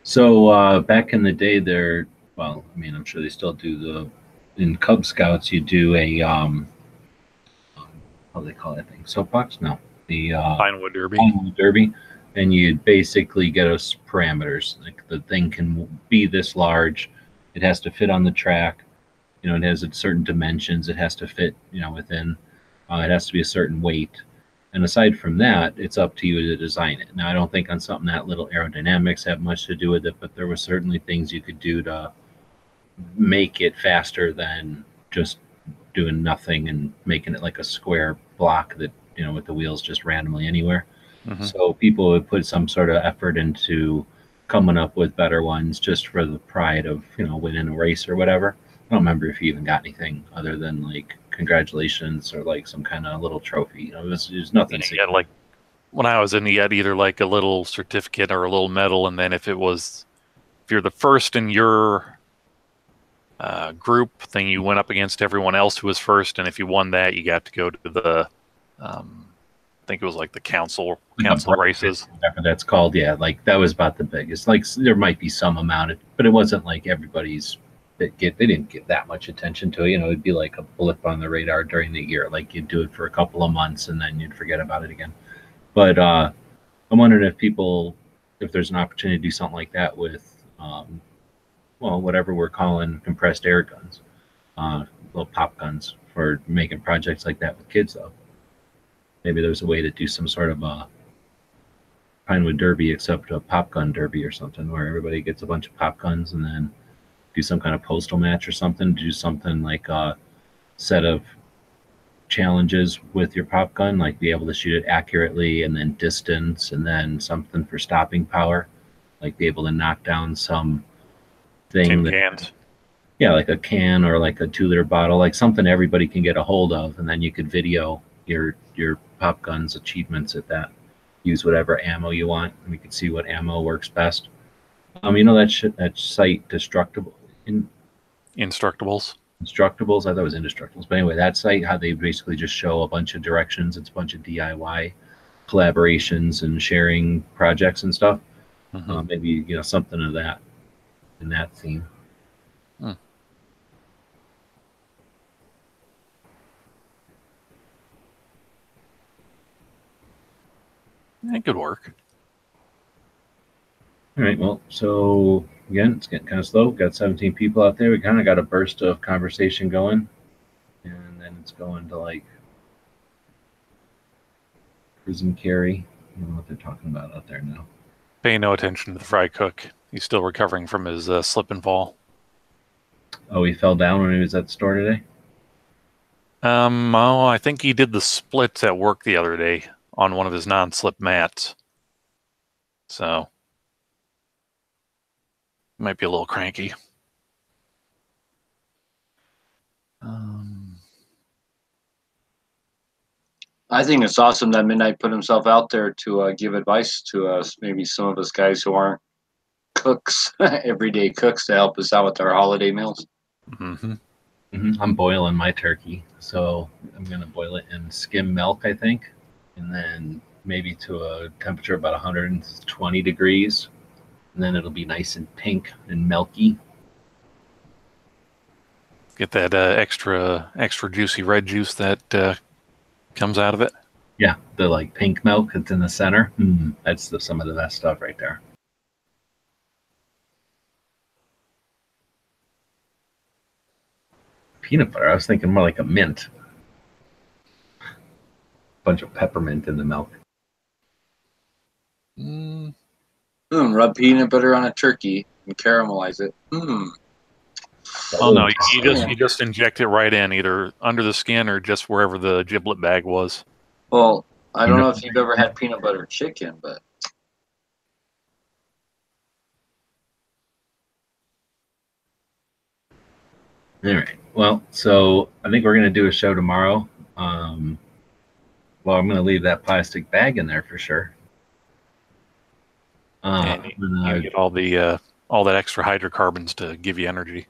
So back in the day there, well, I mean, I'm sure they still do in Cub Scouts, you do a, how do they call that thing? Soapbox? No. The Pinewood Derby. Pinewood Derby. And you basically get us parameters. Like the thing can be this large. It has to fit on the track. You know, it has certain dimensions. It has to fit, you know, within. It has to be a certain weight. And aside from that, it's up to you to design it. Now, I don't think on something that little aerodynamics have much to do with it, but there were certainly things you could do to make it faster than just doing nothing and making it like a square block that, you know, with the wheels just randomly anywhere. Mm-hmm. So people would put some sort of effort into coming up with better ones just for the pride of, you know, winning a race or whatever. I don't remember if you even got anything other than like congratulations or like some kind of little trophy. You know, it was nothing. Yeah, like when I was in, you had either like a little certificate or a little medal, and then if you're the first in your group thing. You went up against everyone else who was first, and if you won that, you got to go to the, I think it was like the council races. Whatever that's called, yeah. Like that was about the biggest. Like there might be some amount, but it wasn't like everybody's. They didn't get that much attention to it. You know, it'd be like a blip on the radar during the year. Like you'd do it for a couple of months and then you'd forget about it again. But I'm wondering if there's an opportunity to do something like that with, well, whatever we're calling compressed air guns, little pop guns for making projects like that with kids, though. Maybe there's a way to do some sort of a Pinewood Derby, except a pop gun derby or something, where everybody gets a bunch of pop guns and then do some kind of postal match or something. Do something like a set of challenges with your pop gun, like be able to shoot it accurately and then distance, and then something for stopping power, like be able to knock down some thing cans. Yeah, like a can or like a 2-liter bottle, like something everybody can get a hold of, and then you could video your pop guns achievements at that. Use whatever ammo you want, and we could see what ammo works best. You know that site Instructables. Instructables. I thought it was Indestructibles, but anyway, that site, how they basically just show a bunch of directions. It's a bunch of DIY collaborations and sharing projects and stuff. Mm-hmm. Maybe something of that in that theme. It could work. All right. Well, so again, it's getting kind of slow. We've got 17 people out there. We kind of got a burst of conversation going, and then it's going to like prison carry. I don't know what they're talking about out there now. Pay no attention to the fry cook. He's still recovering from his slip and fall. Oh, he fell down when he was at the store today? I think he did the splits at work the other day on one of his non-slip mats. So, might be a little cranky. I think it's awesome that Midnight put himself out there to give advice to us, maybe some of us guys who aren't cooks, everyday cooks, to help us out with our holiday meals. Mm-hmm. Mm-hmm. I'm boiling my turkey, so I'm going to boil it in skim milk, I think, and then maybe to a temperature of about 120 degrees, and then it'll be nice and pink and milky. Get that extra juicy red juice that comes out of it. Yeah, the like pink milk that's in the center. That's some of the best stuff right there. Peanut butter. I was thinking more like a mint. Bunch of peppermint in the milk. Rub peanut butter on a turkey and caramelize it. Oh no, you just inject it right in, either under the skin or just wherever the giblet bag was. Well, I don't know if you've ever had peanut butter chicken, but all right. Well, so I think we're going to do a show tomorrow. Well, I'm going to leave that plastic bag in there for sure. And you get all that extra hydrocarbons to give you energy.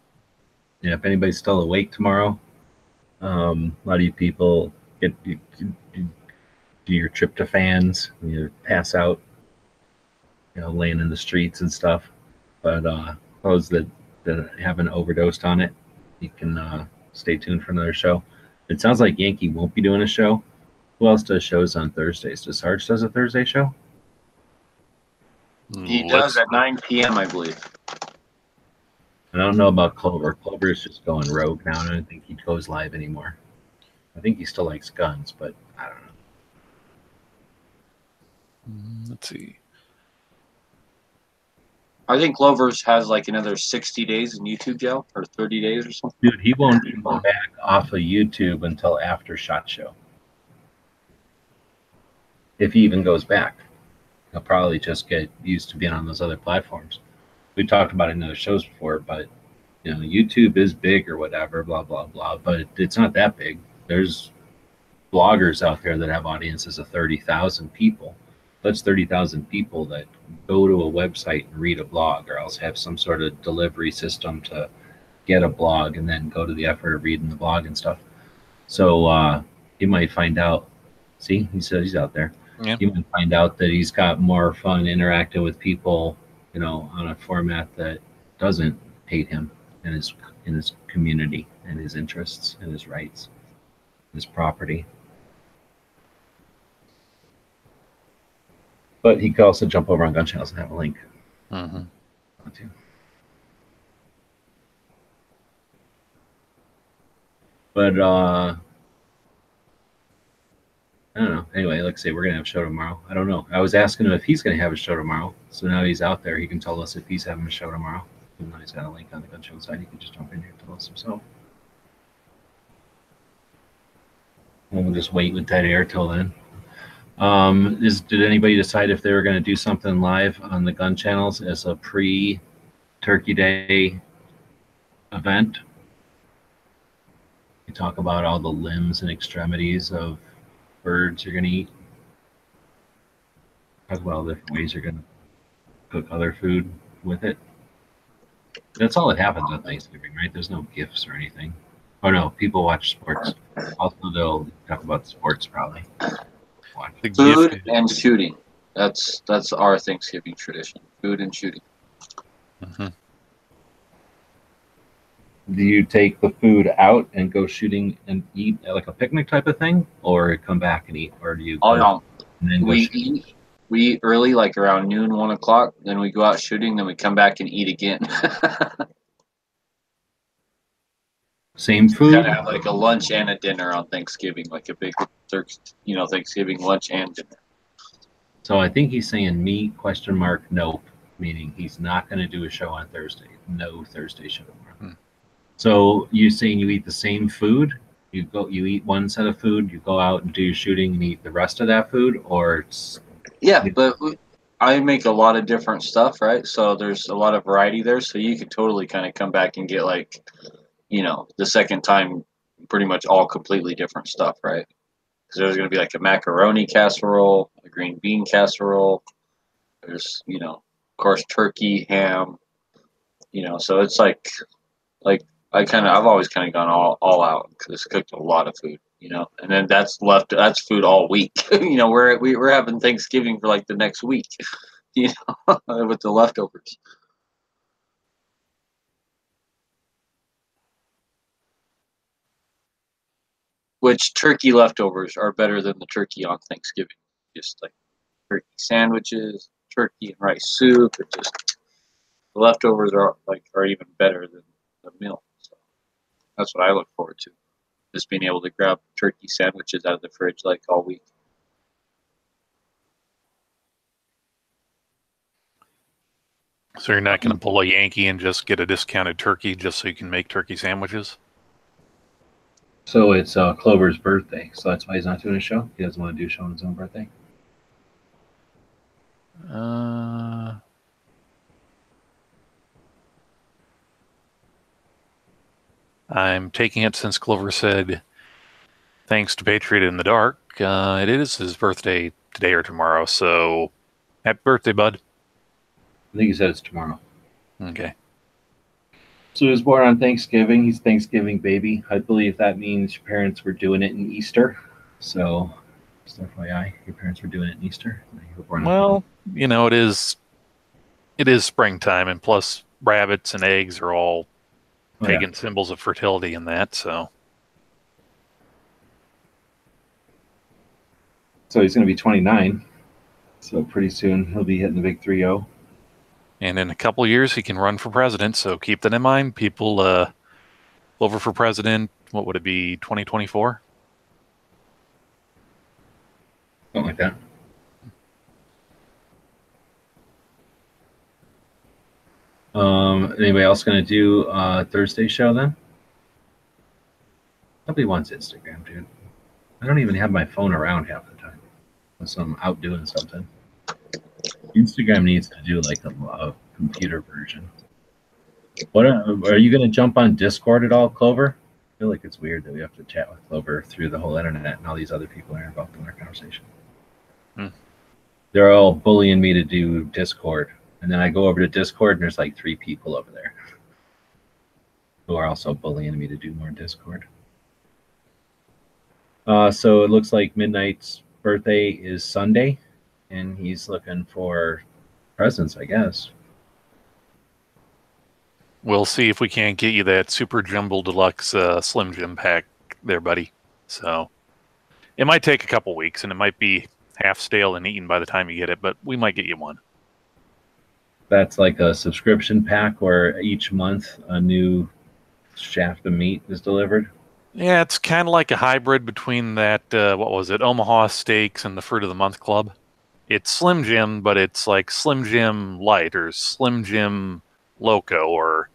Yeah, if anybody's still awake tomorrow, a lot of you people do your tryptophans, you pass out, laying in the streets and stuff. But those that haven't overdosed on it, you can stay tuned for another show. It sounds like Yankee won't be doing a show. Who else does shows on Thursdays? Does Sarge does a Thursday show? He does at 9 p.m., I believe. I don't know about Clover. Clover is just going rogue now. I don't think he goes live anymore. I think he still likes guns, but I don't know. Let's see. I think Clover's has like another 60 days in YouTube jail, or 30 days or something. Dude, he won't go back off of YouTube until after SHOT Show. If he even goes back. He'll probably just get used to being on those other platforms. We talked about it in other shows before, but YouTube is big or whatever, blah, blah, blah, but it's not that big. There's bloggers out there that have audiences of 30,000 people. That's 30,000 people that go to a website and read a blog, or else have some sort of delivery system to get a blog and then go to the effort of reading the blog and stuff. So you might find out. See, he says he's out there. Yeah. You might find out that he's got more fun interacting with people, on a format that doesn't hate him and his community and his interests and his rights, his property. But he could also jump over on Gun Channels and have a link. Mm-hmm. But I don't know. Anyway, like I say, we're gonna have a show tomorrow. I don't know. I was asking him if he's gonna have a show tomorrow. So now he's out there. He can tell us if he's having a show tomorrow. And now he's got a link on the Gun Show side. He can just jump in here and tell us himself. And we'll just wait with that air till then. Did anybody decide if they were going to do something live on the Gun Channels as a pre-Turkey Day event? You talk about all the limbs and extremities of birds you're going to eat. Talk about all the different ways you're going to cook other food with it. That's all that happens on Thanksgiving, right? There's no gifts or anything. Oh no, people watch sports. Also, they'll talk about the sports probably. Food and shooting. That's our Thanksgiving tradition. Food and shooting. Mm-hmm. Do you take the food out and go shooting and eat like a picnic type of thing, or come back and eat, or do you? Oh no, and then we eat early, like around noon, 1 o'clock. Then we go out shooting. Then we come back and eat again. Same food. Gotta have like a lunch and a dinner on Thanksgiving, like a big Thanksgiving lunch and dinner. So I think he's saying me ? Nope, meaning he's not going to do a show on Thursday. No Thursday show tomorrow. So you're saying you eat the same food? You eat one set of food, you go out and do your shooting and eat the rest of that food, or it's... Yeah, but I make a lot of different stuff, right? So there's a lot of variety there. So you could totally kind of come back and get like, the second time, pretty much all completely different stuff, right? Because there's going to be like a macaroni casserole, a green bean casserole. There's, of course, turkey, ham. So it's like I've always kind of gone all out because it's cooked a lot of food, and then that's food all week. We're having Thanksgiving for like the next week, with the leftovers. Which turkey leftovers are better than the turkey on Thanksgiving? Just like turkey sandwiches, turkey and rice soup. The leftovers are even better than the meal. So that's what I look forward to. Just being able to grab turkey sandwiches out of the fridge like all week. So you're not going to pull a Yankee and just get a discounted turkey just so you can make turkey sandwiches? So it's Clover's birthday, so that's why he's not doing a show? He doesn't want to do a show on his own birthday? I'm taking it since Clover said, thanks to Patriot in the Dark, it is his birthday today or tomorrow, so happy birthday, bud. I think he said it's tomorrow. Okay. So he was born on Thanksgiving. He's Thanksgiving baby. I believe that means your parents were doing it in Easter. So, just FYI, your parents were doing it in Easter. Well, it is springtime, and plus rabbits and eggs are all pagan symbols of fertility in that. So he's going to be 29. So pretty soon he'll be hitting the big 3-0. And in a couple of years, he can run for president. So keep that in mind. People, Clover for president, what would it be, 2024? Something like that. Anybody else going to do a Thursday show then? Nobody wants Instagram, dude. I don't even have my phone around half the time unless I'm out doing something. Instagram needs to do like a computer version. What are you going to jump on Discord at all, Clover? I feel like it's weird that we have to chat with Clover through the whole internet and all these other people are involved in our conversation. They're all bullying me to do Discord. And then I go over to Discord and there's like 3 people over there. who are also bullying me to do more Discord. So it looks like Midnight's birthday is Sunday, and he's looking for presents, I guess. We'll see if we can't get you that Super Jumbo Deluxe Slim Jim pack there, buddy. So it might take a couple weeks, and it might be half stale and eaten by the time you get it, but we might get you one. That's like a subscription pack where each month a new shaft of meat is delivered. Yeah, it's kind of like a hybrid between that, what was it, Omaha Steaks and the Fruit of the Month Club. It's Slim Jim, but it's like Slim Jim Light or Slim Jim Loco or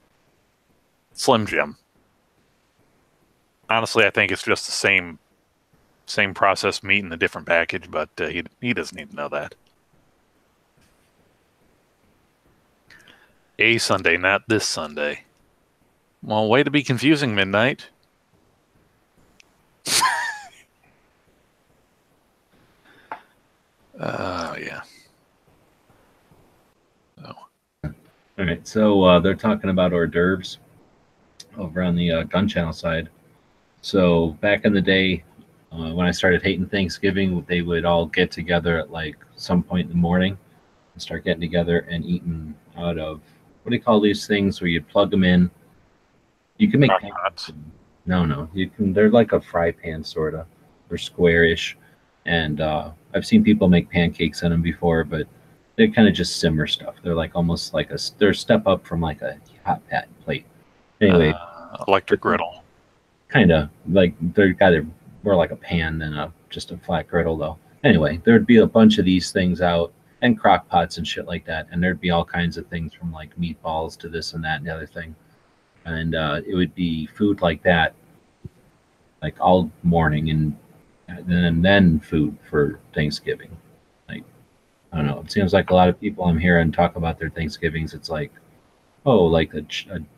Slim Jim. Honestly, I think it's just the same processed meat in a different package, but he doesn't need to know that. A Sunday, not this Sunday. Well, way to be confusing, Midnight. Yeah. Oh. All right, so they're talking about hors d'oeuvres over on the Gun Channel side. So back in the day, when I started hating Thanksgiving, they would all get together at like some point in the morning and start getting together and eating out of, what do you call these things where you plug them in? You can make pots. No, you can. They're like a fry pan sort of. They're squarish, and I've seen people make pancakes in them before, but they're kind of just simmer stuff. They're like almost like they're a step up from like a hot pat plate. Anyway, electric griddle. Kind of like they're either more like a pan than just a flat griddle though. Anyway, there'd be a bunch of these things out and crock pots and shit like that, and there'd be all kinds of things from like meatballs to this and that and the other thing. And it would be food like that, like all morning, and then food for Thanksgiving. Like, I don't know. It seems like a lot of people I'm hearing talk about their Thanksgivings. It's like, oh, like a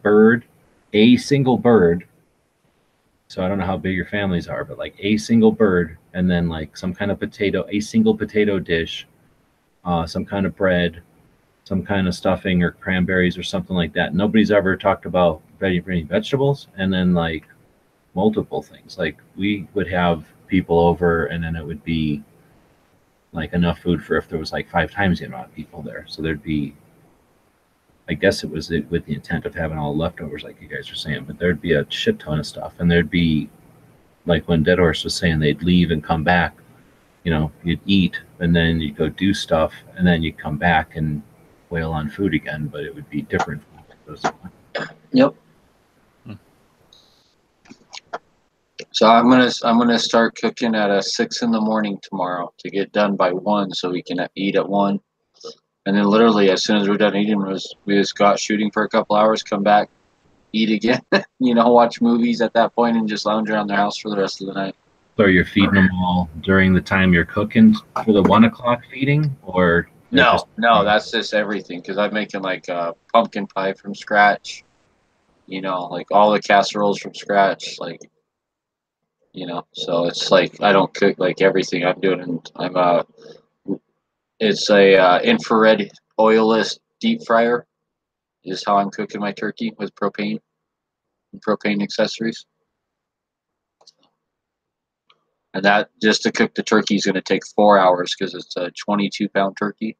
bird, a single bird. So I don't know how big your families are, but like a single bird, and then like some kind of potato, a single potato dish, some kind of bread, some kind of stuffing or cranberries or something like that. Nobody's ever talked about any vegetables, and then like multiple things. Like we would have people over, and then it would be like enough food for if there was like 5 times the amount of people there. So there'd be, I guess it was with the intent of having all leftovers, like you guys were saying, but there'd be a shit ton of stuff. And there'd be, like when Dead Horse was saying, they'd leave and come back. You know, you'd eat, and then you'd go do stuff, and then you'd come back and wail on food again, but it would be different. Yep. So I'm gonna start cooking at 6 in the morning tomorrow to get done by 1, so we can eat at 1. And then literally as soon as we're done eating, we just got shooting for a couple hours, come back, eat again, watch movies at that point, and just lounge around their house for the rest of the night. So you're feeding them all during the time you're cooking for the 1 o'clock feeding, or no, that's just everything, because I'm making like pumpkin pie from scratch, like all the casseroles from scratch, like, so it's like I don't cook like everything I'm doing, and it's a infrared oilless deep fryer is how I'm cooking my turkey, with propane and propane accessories. And that, just to cook the turkey, is going to take 4 hours because it's a 22-pound turkey.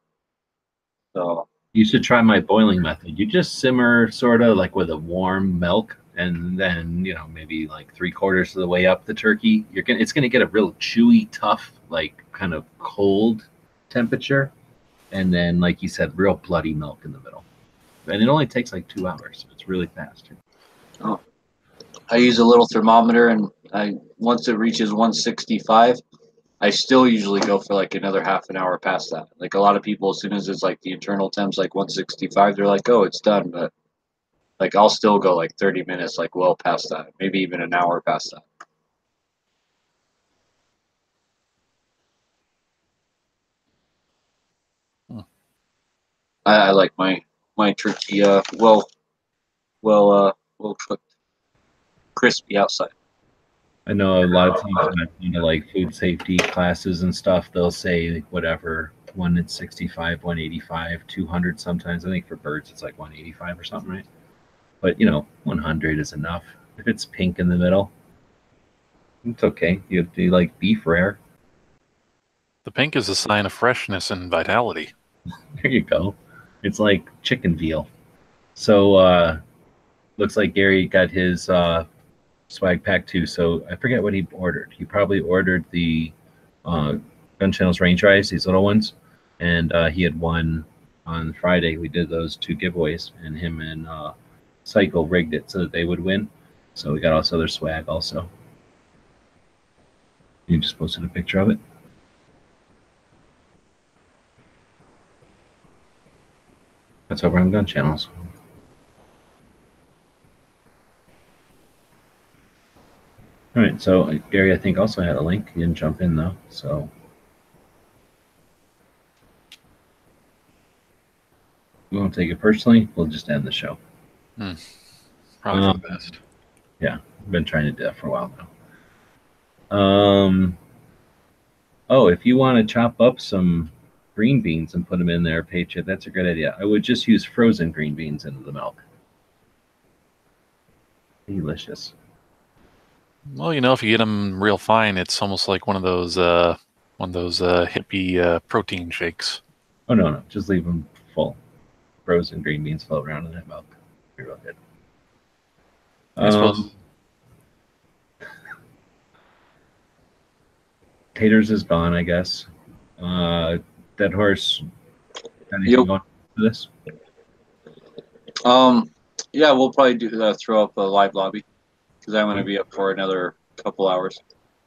So you should try my boiling method. You just simmer sort of like with a warm milk, and then maybe like 3/4 of the way up the turkey, it's gonna get a real chewy, tough, like kind of cold temperature, and then like you said, real bloody milk in the middle. And it only takes like 2 hours. It's really fast. Oh. I use a little thermometer, and once it reaches 165, I still usually go for like another half an hour past that. Like a lot of people, as soon as it's like the internal temp's like 165, they're like, oh, it's done. But like I'll still go like 30 minutes, like well past that, maybe even an hour past that. I like my turkey well cooked, crispy outside. I know a lot of times when like food safety classes and stuff, they'll say like whatever, 165, 185, 200 sometimes. I think for birds it's like 185 or something, right? but 100 is enough. If it's pink in the middle, it's okay. You have to like beef rare. The pink is a sign of freshness and vitality. There you go. It's like chicken veal. So looks like Gary got his swag pack too. So I forget what he ordered. He probably ordered the Gun Channel's Range Rise, these little ones, and he had won on Friday. We did those 2 giveaways, and him and Cycle rigged it so that they would win. So we got all this other swag also. You just posted a picture of it. That's over on Gun Channels. All right, so Gary, I think, also had a link. He didn't jump in, though, so. We won't take it personally. We'll just end the show. Probably for the best. Yeah, I've been trying to do that for a while now. Oh, if you want to chop up some green beans and put them in there, Patriot, that's a great idea. I would just use frozen green beans into the milk. Delicious. Well, if you get them real fine, it's almost like one of those hippie protein shakes. Oh no, just leave them full. Frozen green beans float around in that milk. Be real good. I suppose. Taters is gone, I guess. Dead Horse. Anything going for this? Yeah, we'll probably do throw up a live lobby because I'm going to be up for another couple hours.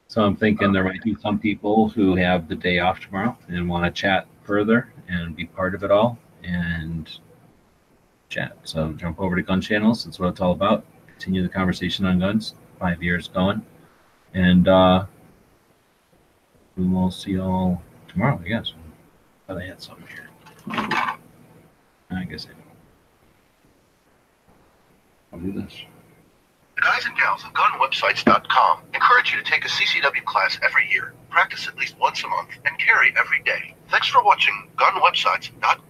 So I'm thinking there might be some people who have the day off tomorrow and want to chat further and be part of it all and chat. So jump over to Gun Channels. That's what it's all about. Continue the conversation on guns. 5 years going. And we will see you all tomorrow, I guess. Thought I had something here. I guess I don't. I'll do this. The guys and gals of GunWebsites.com encourage you to take a CCW class every year, practice at least once a month, and carry every day. Thanks for watching GunWebsites.com.